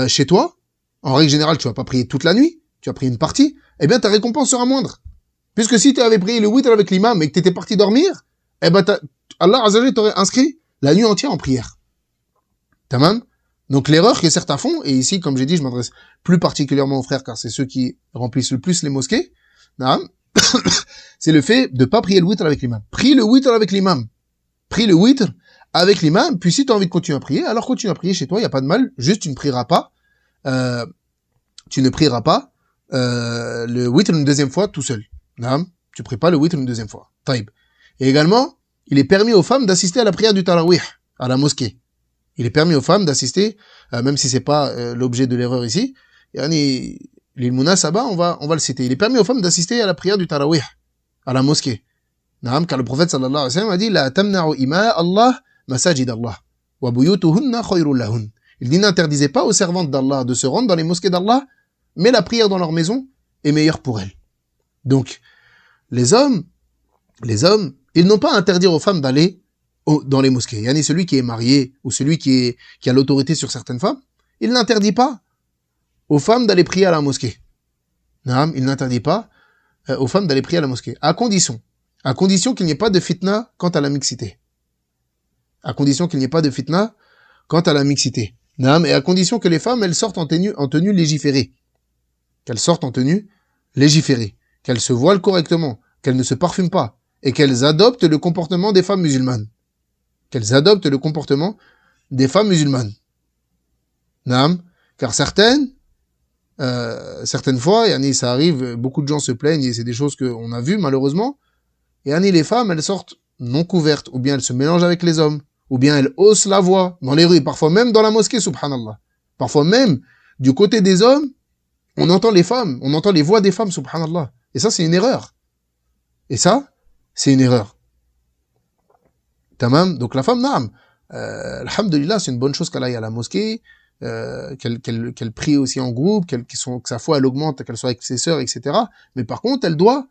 chez toi, en règle générale, tu vas pas prier toute la nuit, tu vas prier une partie, eh bien ta récompense sera moindre. Puisque si tu avais prié le witr avec l'imam et que tu étais parti dormir, eh ben Allah Azza wa Jalla t'aurait inscrit la nuit entière en prière. Tamam? Donc l'erreur que certains font, et ici, comme j'ai dit, je m'adresse plus particulièrement aux frères, car c'est ceux qui remplissent le plus les mosquées, c'est le fait de pas prier le witr avec l'imam. Prie le witr avec l'imam. Prie le witr avec l'imam, puis si tu as envie de continuer à prier, alors continue à prier chez toi, il n'y a pas de mal, juste tu ne prieras pas le witr une deuxième fois tout seul. Tu pries pas le witr une deuxième fois. Taïb. Et également, il est permis aux femmes d'assister à la prière du tarawih, à la mosquée. Il est permis aux femmes d'assister, même si c'est pas l'objet de l'erreur ici, yani, l'ilmunasaba, on va le citer. Il est permis aux femmes d'assister à la prière du tarawih, à la mosquée. Car le prophète sallallahu alayhi wa sallam a dit, la tamna'u ima Allah masajid Allah, wa buyutuhunna khayrun lahun. Il dit, n'interdisez pas aux servantes d'Allah de se rendre dans les mosquées d'Allah, mais la prière dans leur maison est meilleure pour elles. Donc, les hommes, ils n'ont pas à interdire aux femmes d'aller dans les mosquées. Yani celui qui est marié ou celui qui a l'autorité sur certaines femmes, il n'interdit pas aux femmes d'aller prier à la mosquée. Il n'interdit pas aux femmes d'aller prier à la mosquée. À condition qu'il n'y ait pas de fitna quant à la mixité. À condition qu'il n'y ait pas de fitna quant à la mixité. Et à condition que les femmes, elles sortent en tenue légiférée. Qu'elles sortent en tenue légiférée. Qu'elles se voilent correctement. Qu'elles ne se parfument pas. Et qu'elles adoptent le comportement des femmes musulmanes. Qu'elles adoptent le comportement des femmes musulmanes. Car certaines fois, ça arrive, beaucoup de gens se plaignent, et c'est des choses qu'on a vues malheureusement, et les femmes, elles sortent non couvertes, ou bien elles se mélangent avec les hommes, ou bien elles haussent la voix dans les rues, parfois même dans la mosquée, subhanallah. Parfois même, du côté des hommes, on entend les femmes, on entend les voix des femmes, subhanallah. Et ça, c'est une erreur. Tamam. Donc la femme, alhamdulillah, c'est une bonne chose qu'elle aille à la mosquée, qu'elle prie aussi en groupe, que sa foi elle augmente, qu'elle soit avec ses sœurs, etc. Mais par contre, elle doit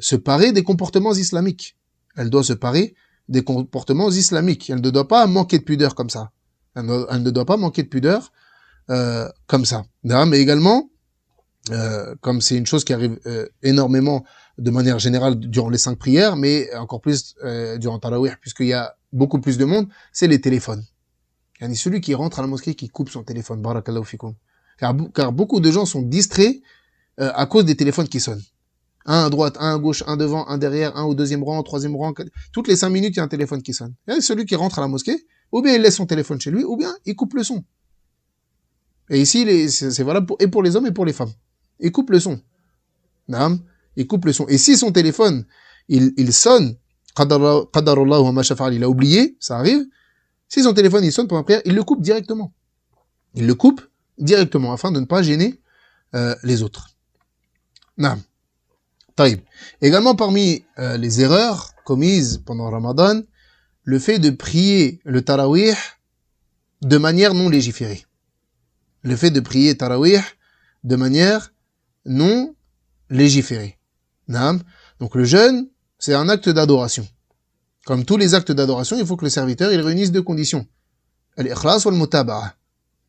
se parer des comportements islamiques. Elle ne doit pas manquer de pudeur comme ça. Elle ne doit pas manquer de pudeur comme ça. Mais également, comme c'est une chose qui arrive énormément de manière générale durant les 5 prières, mais encore plus durant Tarawih, puisqu'il y a beaucoup plus de monde, c'est les téléphones. Yani celui qui rentre à la mosquée qui coupe son téléphone, barakallahu fikoum. Car beaucoup de gens sont distraits à cause des téléphones qui sonnent. Un à droite, un à gauche, un devant, un derrière, un au deuxième rang, au troisième rang. Toutes les 5 minutes, il y a un téléphone qui sonne. Et celui qui rentre à la mosquée, ou bien il laisse son téléphone chez lui, ou bien il coupe le son. Et ici, c'est valable pour les hommes et pour les femmes. Il coupe le son. il coupe le son. Et si son téléphone, il sonne, qadarallahu wa ma shafa'al, il a oublié, ça arrive, si son téléphone il sonne pendant la prière, il le coupe directement. Il le coupe directement, afin de ne pas gêner les autres. Naam. Taïb. Également parmi les erreurs commises pendant Ramadan, le fait de prier le tarawih de manière non légiférée. Le fait de prier tarawih de manière non légiférée. Naam. Donc le jeûne, c'est un acte d'adoration. Comme tous les actes d'adoration, il faut que le serviteur il réunisse deux conditions. Al-ikhlas wal-mutaba'a.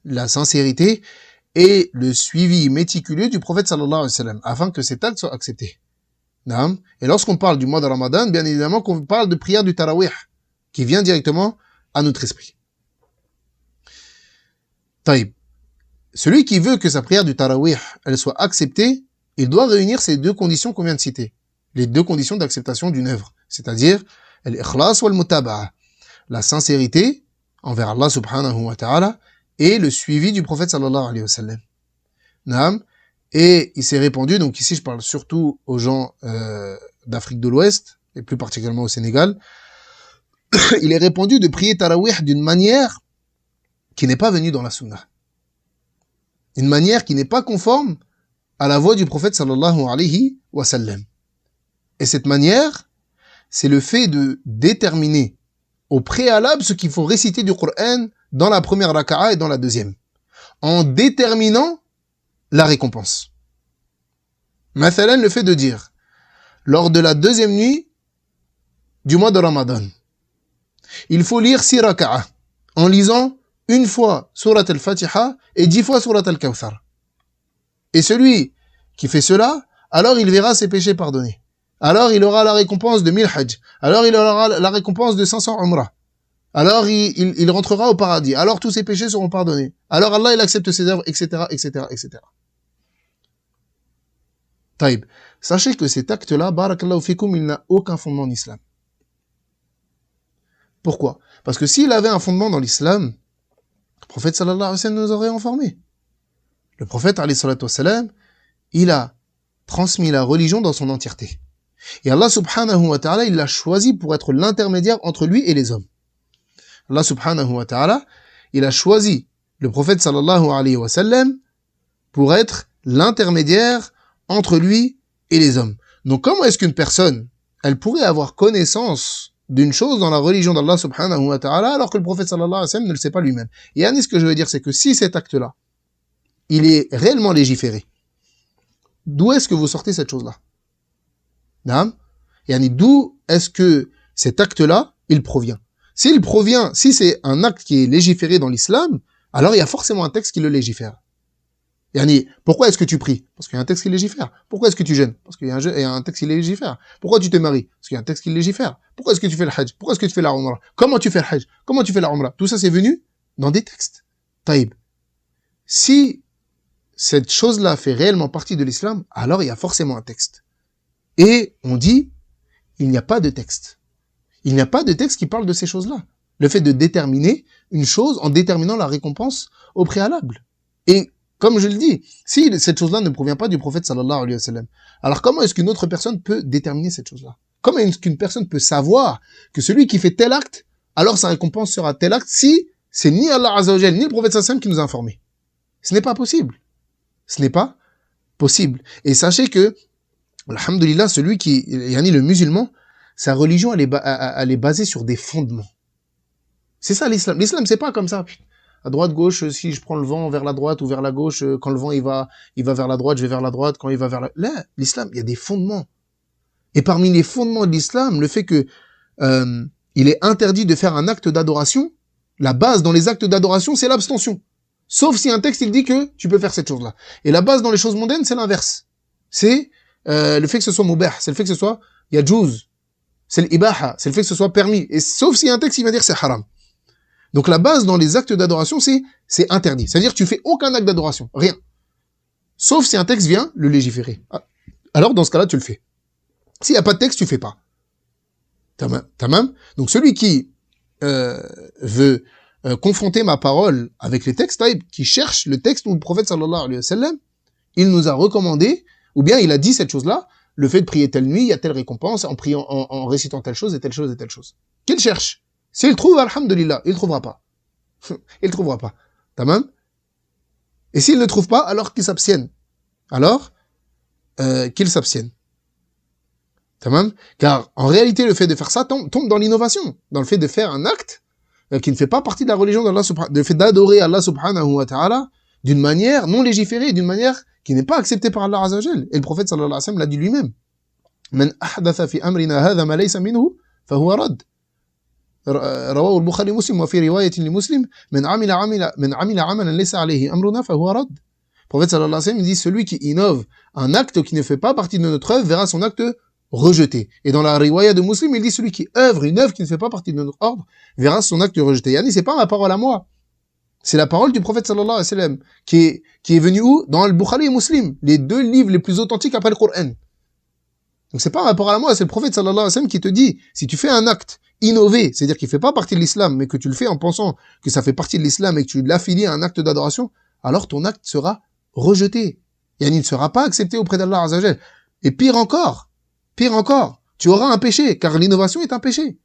La sincérité et le suivi méticuleux du prophète sallallahu alayhi wa sallam, afin que cet acte soit accepté. Naam. Et lorsqu'on parle du mois de Ramadan, bien évidemment qu'on parle de prière du tarawih, qui vient directement à notre esprit. Taïb. Celui qui veut que sa prière du tarawih, elle soit acceptée, il doit réunir ces deux conditions qu'on vient de citer. Les deux conditions d'acceptation d'une œuvre. C'est-à-dire, l'ikhlas wal mutaba'a. La sincérité envers Allah subhanahu wa ta'ala et le suivi du prophète sallallahu alayhi wa sallam. Naam. Et il s'est répandu, donc ici je parle surtout aux gens d'Afrique de l'Ouest, et plus particulièrement au Sénégal, il est répandu de prier tarawih d'une manière qui n'est pas venue dans la sunna. Une manière qui n'est pas conforme à la voix du prophète sallallahu alayhi wa sallam. Et cette manière, c'est le fait de déterminer au préalable ce qu'il faut réciter du Coran dans la première raka'a et dans la deuxième, en déterminant la récompense. Mathalan, le fait de dire, lors de la deuxième nuit du mois de Ramadan, il faut lire 6 raka'a, en lisant une fois surat al-Fatiha et 10 fois surat al-Kawthar. Et celui qui fait cela, alors il verra ses péchés pardonnés. Alors il aura la récompense de 1000 hajj. Alors il aura la récompense de 500 umrah. Alors il rentrera au paradis. Alors tous ses péchés seront pardonnés. Alors Allah il accepte ses œuvres, etc., etc., etc. Taïb. Sachez que cet acte-là, barakallahu fikum, il n'a aucun fondement en islam. Pourquoi? Parce que s'il avait un fondement dans l'islam, le prophète sallallahu alayhi wa sallam nous aurait informés. Le prophète alayhi salatu wa sallam, il a transmis la religion dans son entièreté. Et Allah subhanahu wa ta'ala, il l'a choisi pour être l'intermédiaire entre lui et les hommes. Allah subhanahu wa ta'ala, il a choisi le prophète sallallahu alayhi wa sallam pour être l'intermédiaire entre lui et les hommes. Donc comment est-ce qu'une personne, elle pourrait avoir connaissance d'une chose dans la religion d'Allah subhanahu wa ta'ala alors que le prophète sallallahu alayhi wa sallam ne le sait pas lui-même? Et ce que je veux dire, c'est que si cet acte-là, il est réellement légiféré, d'où est-ce que vous sortez cette chose-là? Naam. D'où est-ce que cet acte-là, il provient? S'il provient, si c'est un acte qui est légiféré dans l'islam, alors il y a forcément un texte qui le légifère. Pourquoi est-ce que tu pries? Parce qu'il y a un texte qui légifère. Pourquoi est-ce que tu jeûnes? Parce qu'il y a un texte qui légifère. Pourquoi tu te maries? Parce qu'il y a un texte qui légifère. Pourquoi est-ce que tu fais le hajj? Pourquoi est-ce que tu fais la umrah? Comment tu fais le hajj? Comment tu fais la umrah? Tout ça, c'est venu dans des textes. Taïb. Si cette chose-là fait réellement partie de l'islam, alors il y a forcément un texte. Et on dit, il n'y a pas de texte. Il n'y a pas de texte qui parle de ces choses-là. Le fait de déterminer une chose en déterminant la récompense au préalable. Et comme je le dis, si cette chose-là ne provient pas du prophète sallallahu alayhi wa sallam, alors comment est-ce qu'une autre personne peut déterminer cette chose-là? Comment est-ce qu'une personne peut savoir que celui qui fait tel acte, alors sa récompense sera tel acte si c'est ni Allah azza wa jal, ni le prophète sallallahu alayhi wa sallam qui nous a informés? Ce n'est pas possible. Ce n'est pas possible. Et sachez que alhamdulillah, celui qui, le musulman, sa religion, elle est basée sur des fondements. C'est ça l'islam. L'islam, c'est pas comme ça. À droite, gauche, si je prends le vent vers la droite ou vers la gauche, quand le vent, il va vers la droite, je vais vers la droite, quand il va vers la... Là, l'islam, il y a des fondements. Et parmi les fondements de l'islam, le fait que, il est interdit de faire un acte d'adoration, la base dans les actes d'adoration, c'est l'abstention. Sauf si un texte, il dit que tu peux faire cette chose-là. Et la base dans les choses mondaines, c'est l'inverse. C'est, le fait que ce soit mubah, c'est le fait que ce soit yajouz, c'est l'ibaha, c'est le fait que ce soit permis. Et sauf si un texte, il va dire c'est haram. Donc la base dans les actes d'adoration, c'est interdit. C'est-à-dire que tu fais aucun acte d'adoration, rien. Sauf si un texte vient le légiférer. Alors dans ce cas-là, tu le fais. S'il n'y a pas de texte, tu fais pas. Tamam. Donc celui qui veut confronter ma parole avec les textes, qui cherche le texte où le prophète sallallahu alayhi wa sallam, il nous a recommandé, ou bien il a dit cette chose-là, le fait de prier telle nuit, il y a telle récompense, en priant, en récitant telle chose et telle chose et telle chose. Qu'il cherche. S'il trouve, alhamdulillah, il trouvera pas. Il trouvera pas. Tamam? Et s'il ne trouve pas, alors qu'il s'abstienne. Alors, qu'il s'abstienne. Tamam? Car, en réalité, le fait de faire ça tombe dans l'innovation. Dans le fait de faire un acte qui ne fait pas partie de la religion d'Allah subhanahu, le fait d'adorer Allah subhanahu wa ta'ala d'une manière non légiférée, d'une manière qui n'est pas acceptée par Allah azza wa jal. Et le prophète sallallahu alayhi wa sallam l'a dit lui-même. Man ahdatha fi amrina hadha ma laysa minhu, fahuwa rad. رواه البخاري مسلم وفي رواية لمسلم من عمل عملا ليس عليه أمرنا فهو رد. Le prophète sallallahu alayhi wa sallam dit celui qui innove un acte qui ne fait pas partie de notre œuvre verra son acte rejeté. Et dans la riwaya de Muslim, il dit celui qui œuvre une œuvre qui ne fait pas partie de notre ordre verra son acte rejeté. Yani, c'est pas ma parole à moi. C'est la parole du prophète sallallahu alayhi wa sallam qui est venu où? Dans le Bukhari et Muslim, les deux livres les plus authentiques après le Coran. Donc c'est pas ma parole à moi, c'est le prophète sallallahu alayhi wa sallam qui te dit si tu fais un acte innové, c'est-à-dire qu'il fait pas partie de l'islam, mais que tu le fais en pensant que ça fait partie de l'islam et que tu l'affilies à un acte d'adoration, alors ton acte sera rejeté. Et il ne sera pas accepté auprès d'Allah azza wa jal. Et pire encore, tu auras un péché, car l'innovation est un péché.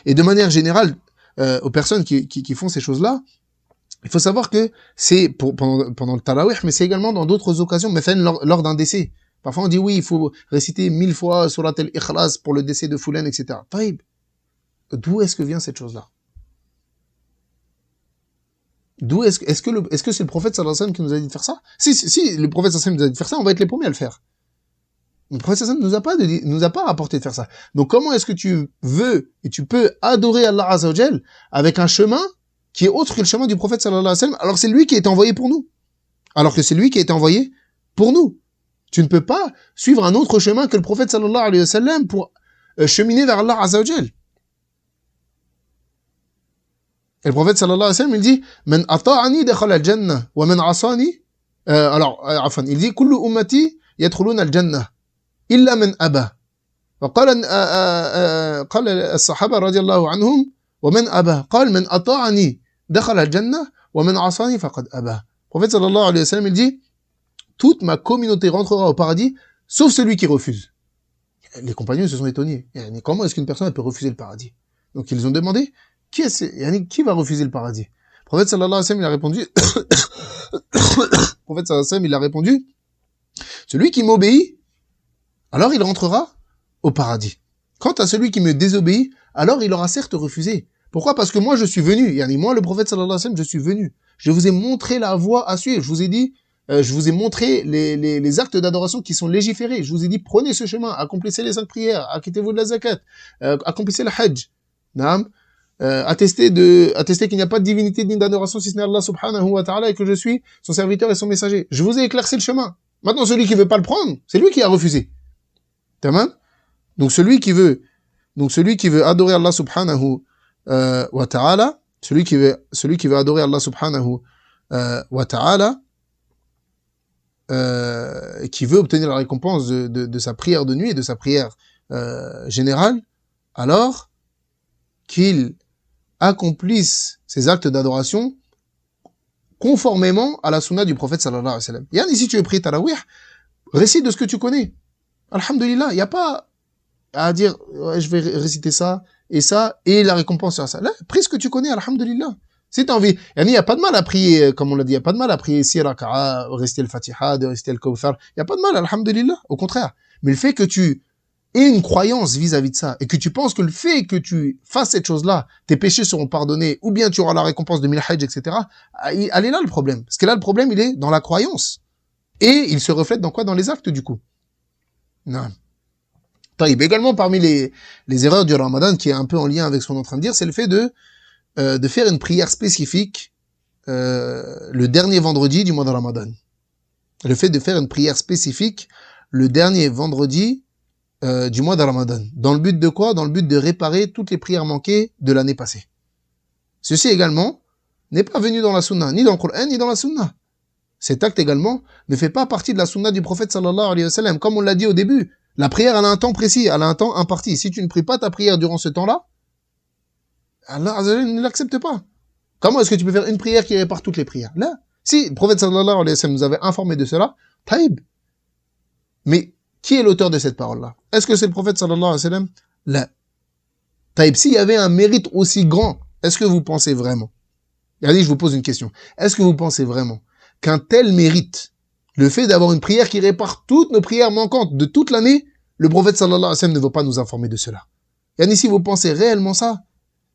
Et de manière générale, aux personnes qui font ces choses-là, il faut savoir que c'est pendant le tarawih, mais c'est également dans d'autres occasions, mais lors d'un décès. Parfois on dit oui, il faut réciter 1000 fois surat al-Ikhlas pour le décès de Foulen, etc. Taïb. D'où est-ce que vient cette chose-là? Est-ce que c'est le prophète sallallahu alayhi wa sallam qui nous a dit de faire ça? Si le prophète sallallahu alayhi wa sallam nous a dit de faire ça, on va être les premiers à le faire. Le prophète sallallahu alayhi wa sallam nous a pas rapporté de faire ça. Donc comment est-ce que tu veux et tu peux adorer Allah azza wa jal avec un chemin qui est autre que le chemin du prophète sallallahu alayhi wa sallam, alors c'est lui qui a été envoyé pour nous. Alors que c'est lui qui a été envoyé pour nous. Tu ne peux pas suivre un autre chemin que le prophète sallallahu alayhi wa sallam pour cheminer vers Allah azza wa jal. Et le prophète sallallahu alayhi wa sallam, il dit Man ata'ani dakhala al-jannah wa man asani il dit kullu ummati yadkhuluna al-jannah illa man aba. وقال قال الصحابة رضي الله عنهم ومن أبى قال من أطاعني دخل الجنة ومن عصاني فقد أبى. Le prophète sallallahu alayhi wa sallam, il dit toute ma communauté rentrera au paradis sauf celui qui refuse. Les compagnons se sont étonnés. Comment est-ce qu'une personne peut refuser le paradis? Donc ils ont demandé qui va refuser le paradis? Le prophète sallallahu alayhi wa sallam, il a répondu celui qui m'obéit, alors il rentrera au paradis. Quant à celui qui me désobéit, alors il aura certes refusé. Pourquoi? Parce que moi je suis venu, moi le prophète sallallahu alayhi wa sallam, je suis venu. Je vous ai montré la voie à suivre. Je vous ai dit, je vous ai montré les actes d'adoration qui sont légiférés. Je vous ai dit, prenez ce chemin, accomplissez les 5 prières, acquittez-vous de la zakat, accomplissez le hajj. Attestez qu'il n'y a pas de divinité digne d'adoration si ce n'est Allah subhanahu wa ta'ala et que je suis son serviteur et son messager. Je vous ai éclairci le chemin. Maintenant, celui qui veut pas le prendre, c'est lui qui a refusé. Tamam? Donc celui qui veut adorer Allah subhanahu wa ta'ala, celui qui veut adorer Allah subhanahu wa ta'ala, qui veut obtenir la récompense de sa prière de nuit et de sa prière générale, alors qu'il accomplisse ses actes d'adoration conformément à la sunna du prophète sallallahu alayhi wa sallam. Yani, si tu veux prier tarawih, récite de ce que tu connais. Alhamdulillah, il n'y a pas à dire ouais, je vais réciter ça et la récompense sur ça. Là, prie ce que tu connais, alhamdulillah. Si t'as envie, il n'y a pas de mal à prier, comme on l'a dit, il n'y a pas de mal à prier 6 raka'a, réciter le Fatiha, de réciter le Kawthar. Il n'y a pas de mal, alhamdulillah, au contraire. Mais le fait que tu aies une croyance vis-à-vis de ça, et que tu penses que le fait que tu fasses cette chose-là, tes péchés seront pardonnés, ou bien tu auras la récompense de 1000 hajj, etc., elle est là le problème. Parce que là, le problème, il est dans la croyance. Et il se reflète dans quoi? Dans les actes, du coup. Non. Également, parmi les erreurs du Ramadan, qui est un peu en lien avec ce qu'on est en train de dire, c'est le fait de faire une prière spécifique le dernier vendredi du mois de Ramadan. Le fait de faire une prière spécifique le dernier vendredi du mois de Ramadan. Dans le but de quoi? Dans le but de réparer toutes les prières manquées de l'année passée. Ceci également n'est pas venu dans la sunna, ni dans le Coran, ni dans la sunna. Cet acte également ne fait pas partie de la sunna du prophète sallallahu alayhi wa sallam. Comme on l'a dit au début, la prière elle a un temps précis, elle a un temps imparti. Si tu ne pries pas ta prière durant ce temps-là, Allah azza wa jalla ne l'accepte pas. Comment est-ce que tu peux faire une prière qui répare toutes les prières? Là, si le prophète sallallahu alayhi wa sallam nous avait informé de cela, taïb. Mais Qui est l'auteur de cette parole-là? Est-ce que c'est le prophète sallallahu alayhi wa sallam? Là. Taïb, s'il y avait un mérite aussi grand, est-ce que vous pensez vraiment? Regardez, je vous pose une question. Est-ce que vous pensez vraiment qu'un tel mérite, le fait d'avoir une prière qui répare toutes nos prières manquantes de toute l'année, le prophète sallallahu alayhi wa sallam ne va pas nous informer de cela? Yani, si vous pensez réellement ça,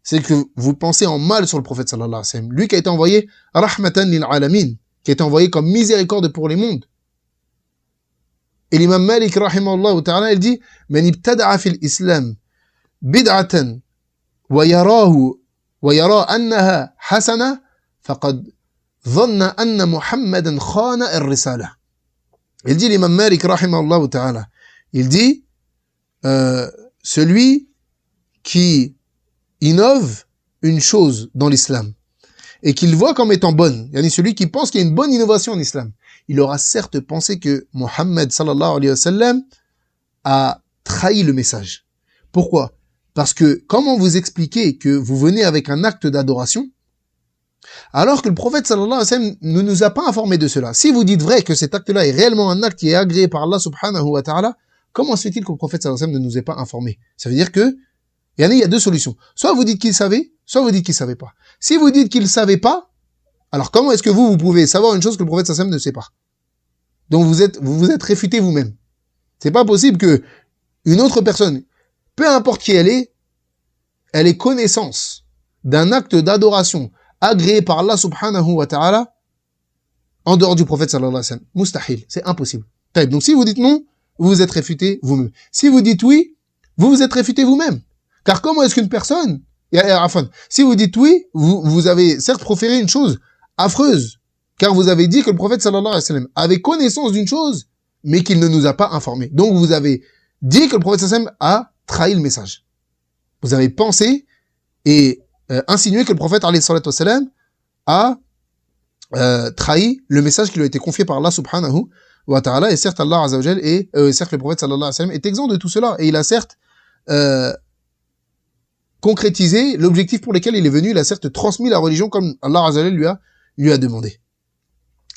c'est que vous pensez en mal sur le prophète sallallahu alayhi wa sallam. Lui qui a été envoyé rahmatan lil alamin, qui a été envoyé comme miséricorde pour les mondes. Et l'imam Malik, rahimahullah ta'ala, il dit, man ibtada'a fil islam bid'atan wa yara annaha hasana faqad dhanna anna Muhammadan khana ar-risala. Il dit l'imam Malik, rahimahullah ta'ala, il dit, celui qui innove une chose dans l'islam et qu'il voit comme étant bonne, yani celui qui pense qu'il y a une bonne innovation en islam, il aura certes pensé que Mohammed sallallahu alayhi wa sallam a trahi le message. Pourquoi? Parce que comment vous expliquez que vous venez avec un acte d'adoration alors que le prophète sallallahu alayhi wa sallam ne nous a pas informé de cela? Si vous dites vrai que cet acte-là est réellement un acte qui est agréé par Allah subhanahu wa ta'ala, comment se fait-il que le prophète sallallahu alayhi wa sallam ne nous ait pas informé? Ça veut dire que il y a deux solutions. Soit vous dites qu'il savait, soit vous dites qu'il savait pas. Si vous dites qu'il savait pas, alors comment est-ce que vous pouvez savoir une chose que le prophète sallallahu alayhi wa sallam ne sait pas? Donc vous êtes réfuté vous-même. C'est pas possible que une autre personne, peu importe qui elle ait connaissance d'un acte d'adoration agréé par Allah subhanahu wa ta'ala en dehors du prophète sallallahu alayhi wa sallam. Mustahil, c'est impossible. Donc si vous dites non, vous vous êtes réfuté vous-même. Si vous dites oui, vous vous êtes réfuté vous-même. Car comment est-ce qu'une personne, si vous dites oui, vous avez certes proféré une chose affreuse, car vous avez dit que le prophète sallallahu alayhi wa sallam avait connaissance d'une chose, mais qu'il ne nous a pas informé. Donc vous avez dit que le prophète sallallahu alayhi wa sallam a trahi le message. Vous avez pensé et insinué que le prophète alayhi wa sallam a trahi le message qui lui a été confié par Allah subhanahu wa ta'ala. Et certes, Allah azza wa jal certes le prophète sallallahu alayhi wa sallam est exempt de tout cela. Et il a certes concrétisé l'objectif pour lequel il est venu. Il a certes transmis la religion comme Allah azza wa jal lui a demandé.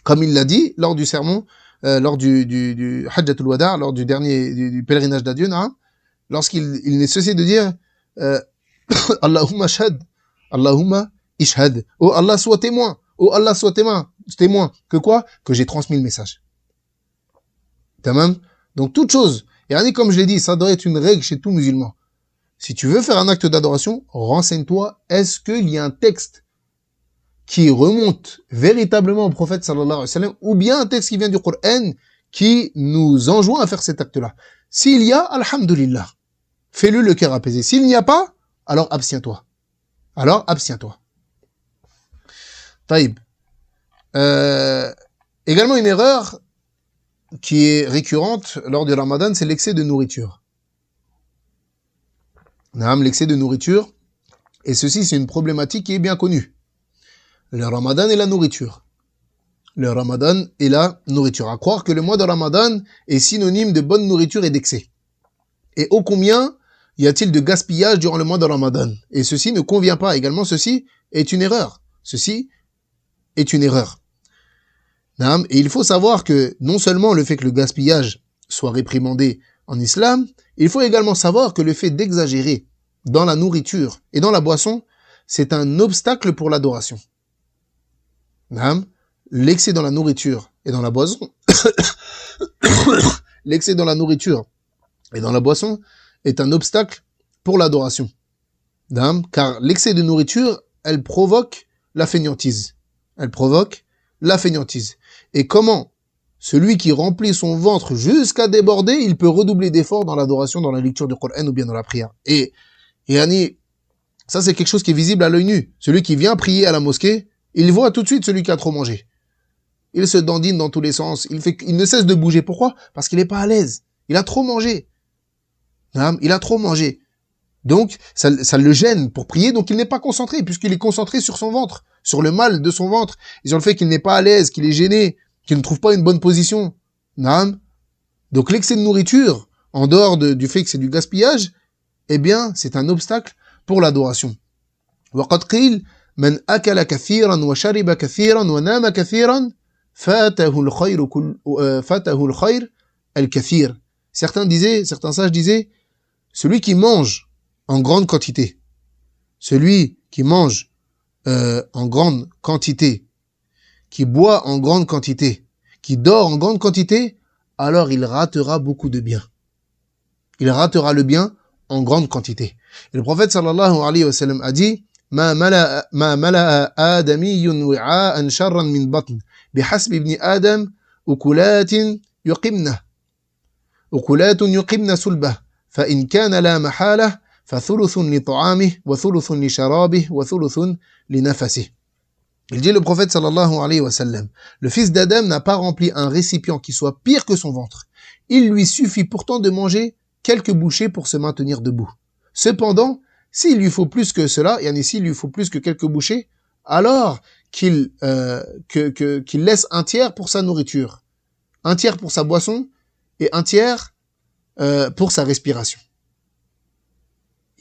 Comme il l'a dit lors du sermon, lors du Hajjatul Wada', lors du dernier du pèlerinage d'adieu, lorsqu'il n'est cessé de dire Allahumma shahad, Allahumma ishhad. Oh Allah soit témoin, oh Allah soit témoin. Que quoi? Que j'ai transmis le message. Tamam? Donc toute chose, et comme je l'ai dit, ça doit être une règle chez tout musulman. Si tu veux faire un acte d'adoration, renseigne-toi, est-ce qu'il y a un texte qui remonte véritablement au prophète sallallahu alayhi wa sallam, ou bien un texte qui vient du Coran qui nous enjoint à faire cet acte-là. S'il y a, alhamdulillah, fais-le le cœur apaisé. S'il n'y a pas, alors abstiens-toi. Taïb. Également une erreur qui est récurrente lors du Ramadan, c'est l'excès de nourriture. L'excès de nourriture, et ceci c'est une problématique qui est bien connue. Le Ramadan et la nourriture. Le Ramadan et la nourriture. À croire que le mois de Ramadan est synonyme de bonne nourriture et d'excès. Et ô combien y a-t-il de gaspillage durant le mois de Ramadan? Et ceci ne convient pas. Également, ceci est une erreur. Et il faut savoir que non seulement le fait que le gaspillage soit réprimandé en islam, il faut également savoir que le fait d'exagérer dans la nourriture et dans la boisson, c'est un obstacle pour l'adoration. L'excès dans la nourriture et dans la boisson, l'excès dans la nourriture et dans la boisson est un obstacle pour l'adoration. Car l'excès de nourriture, elle provoque la fainéantise. Et comment celui qui remplit son ventre jusqu'à déborder, il peut redoubler d'efforts dans l'adoration, dans la lecture du Coran ou bien dans la prière. Et ça c'est quelque chose qui est visible à l'œil nu. Celui qui vient prier à la mosquée, il voit tout de suite celui qui a trop mangé. Il se dandine dans tous les sens. Il ne cesse de bouger. Pourquoi? Parce qu'il n'est pas à l'aise. Il a trop mangé. Donc, ça le gêne pour prier. Donc, il n'est pas concentré puisqu'il est concentré sur son ventre, sur le mal de son ventre, et sur le fait qu'il n'est pas à l'aise, qu'il est gêné, qu'il ne trouve pas une bonne position. Donc, l'excès de nourriture, en dehors du fait que c'est du gaspillage, eh bien, c'est un obstacle pour l'adoration. وقد قيل من أكل كثيرا وشرب كثيرا ونام كثيرا فاته الخير الكثير. Certains sages disaient, celui qui mange en grande quantité, celui qui mange en grande quantité, qui boit en grande quantité, qui dort en grande quantité, alors il ratera beaucoup de bien. Il ratera le bien en grande quantité. Et le prophète sallallahu alayhi wa sallam a dit, ما ملأ آدمي وعاء شرا من بطن بحسب ابن آدم أكلات يقمن سلبه فإن كان لا محالة فثلث لطعامه وثلث لشرابه وثلث لنفسه. Il dit le prophète sallallahu alayhi wa sallam, le fils d'Adam n'a pas rempli un récipient qui soit pire que son ventre. Il lui suffit pourtant de manger quelques bouchées pour se maintenir debout. Cependant, s'il lui faut plus que cela, s'il lui faut plus que quelques bouchées, alors qu'il laisse un tiers pour sa nourriture, un tiers pour sa boisson et un tiers pour sa respiration.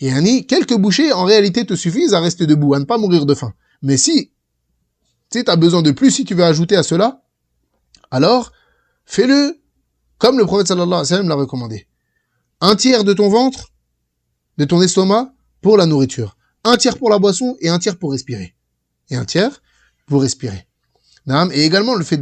Quelques bouchées en réalité te suffisent à rester debout, à ne pas mourir de faim. Mais si tu as besoin de plus, si tu veux ajouter à cela, alors fais-le comme le prophète sallallahu alayhi wa sallam l'a recommandé. Un tiers de ton ventre, de ton estomac, pour la nourriture. Un tiers pour la boisson et un tiers pour respirer. Et également, le fait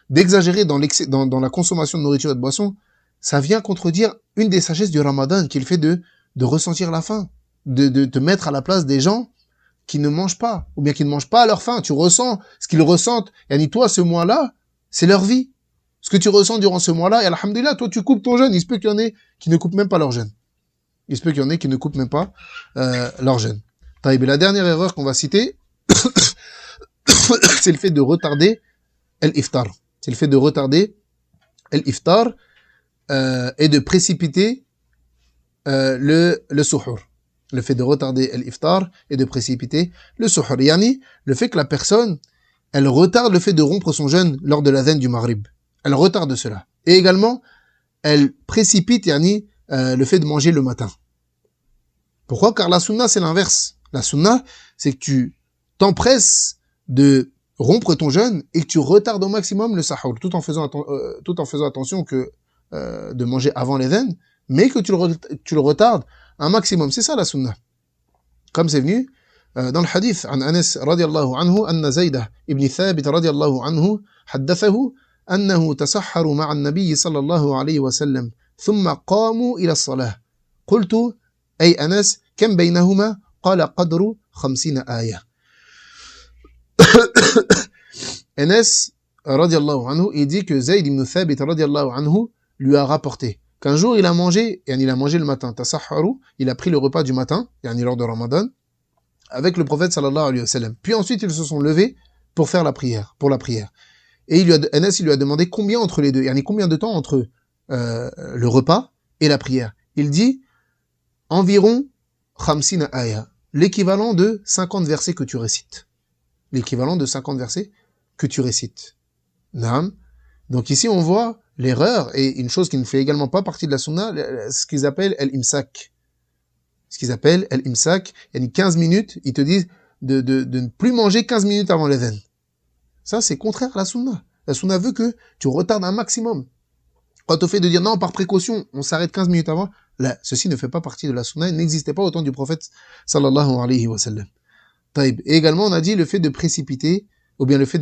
d'exagérer dans la consommation de nourriture et de boisson, ça vient contredire une des sagesses du Ramadan, qui est le fait de ressentir la faim. De te mettre à la place des gens qui ne mangent pas, ou bien qui ne mangent pas à leur faim. Tu ressens ce qu'ils ressentent. Toi, ce mois-là, c'est leur vie. Ce que tu ressens durant ce mois-là, et alhamdoulilah, toi, tu coupes ton jeûne. Il se peut qu'il y en ait qui ne coupent même pas leur jeûne. Et la dernière erreur qu'on va citer, c'est le fait de retarder l'iftar. Et de précipiter le suhour. Le fait de retarder l'iftar et de précipiter le suhour. Le fait que la personne, elle retarde le fait de rompre son jeûne lors de l'adhan du maghrib. Elle retarde cela. Et également, elle précipite le fait de manger le matin. Pourquoi? Car la sunna, c'est l'inverse. La sunna, c'est que tu t'empresses de rompre ton jeûne et que tu retardes au maximum le sahur, tout en faisant attention que de manger avant l'adhan, mais que tu le retardes un maximum. C'est ça la sunna. Comme c'est venu dans le hadith عن أنس رضي الله عنه أن زيد ابن ثابت رضي الله عنه حدثه أنه تسحر مع النبي صلى الله عليه وسلم ثم قاموا إلى الصلاة قلت أي أنس كم بينهما قال قدر 50 آية. Anas radiallahu anhu, il dit que Zayd ibn Thabit radiallahu anhu lui a rapporté qu'un jour il a mangé le matin, tasahharu, il a pris le repas du matin, lors de Ramadan, avec le prophète sallallahu alayhi wa sallam. Puis ensuite ils se sont levés pour la prière. Et Anas il lui a demandé combien entre les deux, combien de temps entre le repas et la prière. Il dit environ 50 ayah, l'équivalent de 50 versets que tu récites. Naam. Donc ici on voit l'erreur, et une chose qui ne fait également pas partie de la sunna, ce qu'ils appellent al-imsak. 15 minutes, ils te disent de ne plus manger 15 minutes avant l'adhan. Ça c'est contraire à la sunna. La sunna veut que tu retardes un maximum. Quant au fait de dire non, par précaution, on s'arrête 15 minutes avant, là, ceci ne fait pas partie de la sunna, il n'existait pas au temps du prophète sallallahu alayhi wa sallam. Et également, on a dit le fait de précipiter, ou bien le fait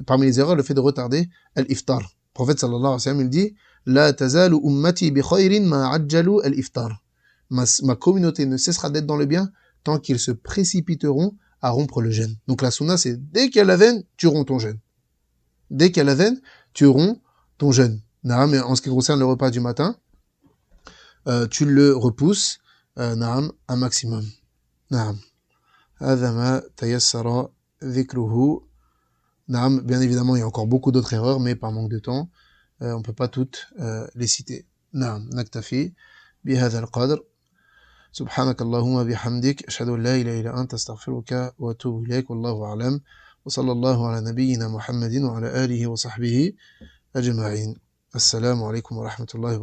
parmi les erreurs, le fait de retarder l'iftar. Le prophète sallallahu alayhi wa sallam, il dit La tazalu ummati bi khayrin ma ajjalu l'iftar. Ma communauté ne cessera d'être dans le bien tant qu'ils se précipiteront à rompre le jeûne. Donc la sunna, c'est dès qu'il y a l'adhan, tu romps ton jeûne. Mais en ce qui concerne le repas du matin, tu le repousses un maximum. Bien évidemment, il y a encore beaucoup d'autres erreurs, mais par manque de temps, on ne peut pas toutes les citer. نكتفي بهذا القدر. سبحانك اللهم وبحمدك أشهد أن لا إله إلا أنت أستغفرك وأتوب إليك والله أعلم وصلى الله على نبينا محمد وعلى آله وصحبه أجمعين. السلام عليكم ورحمة الله وبركاته.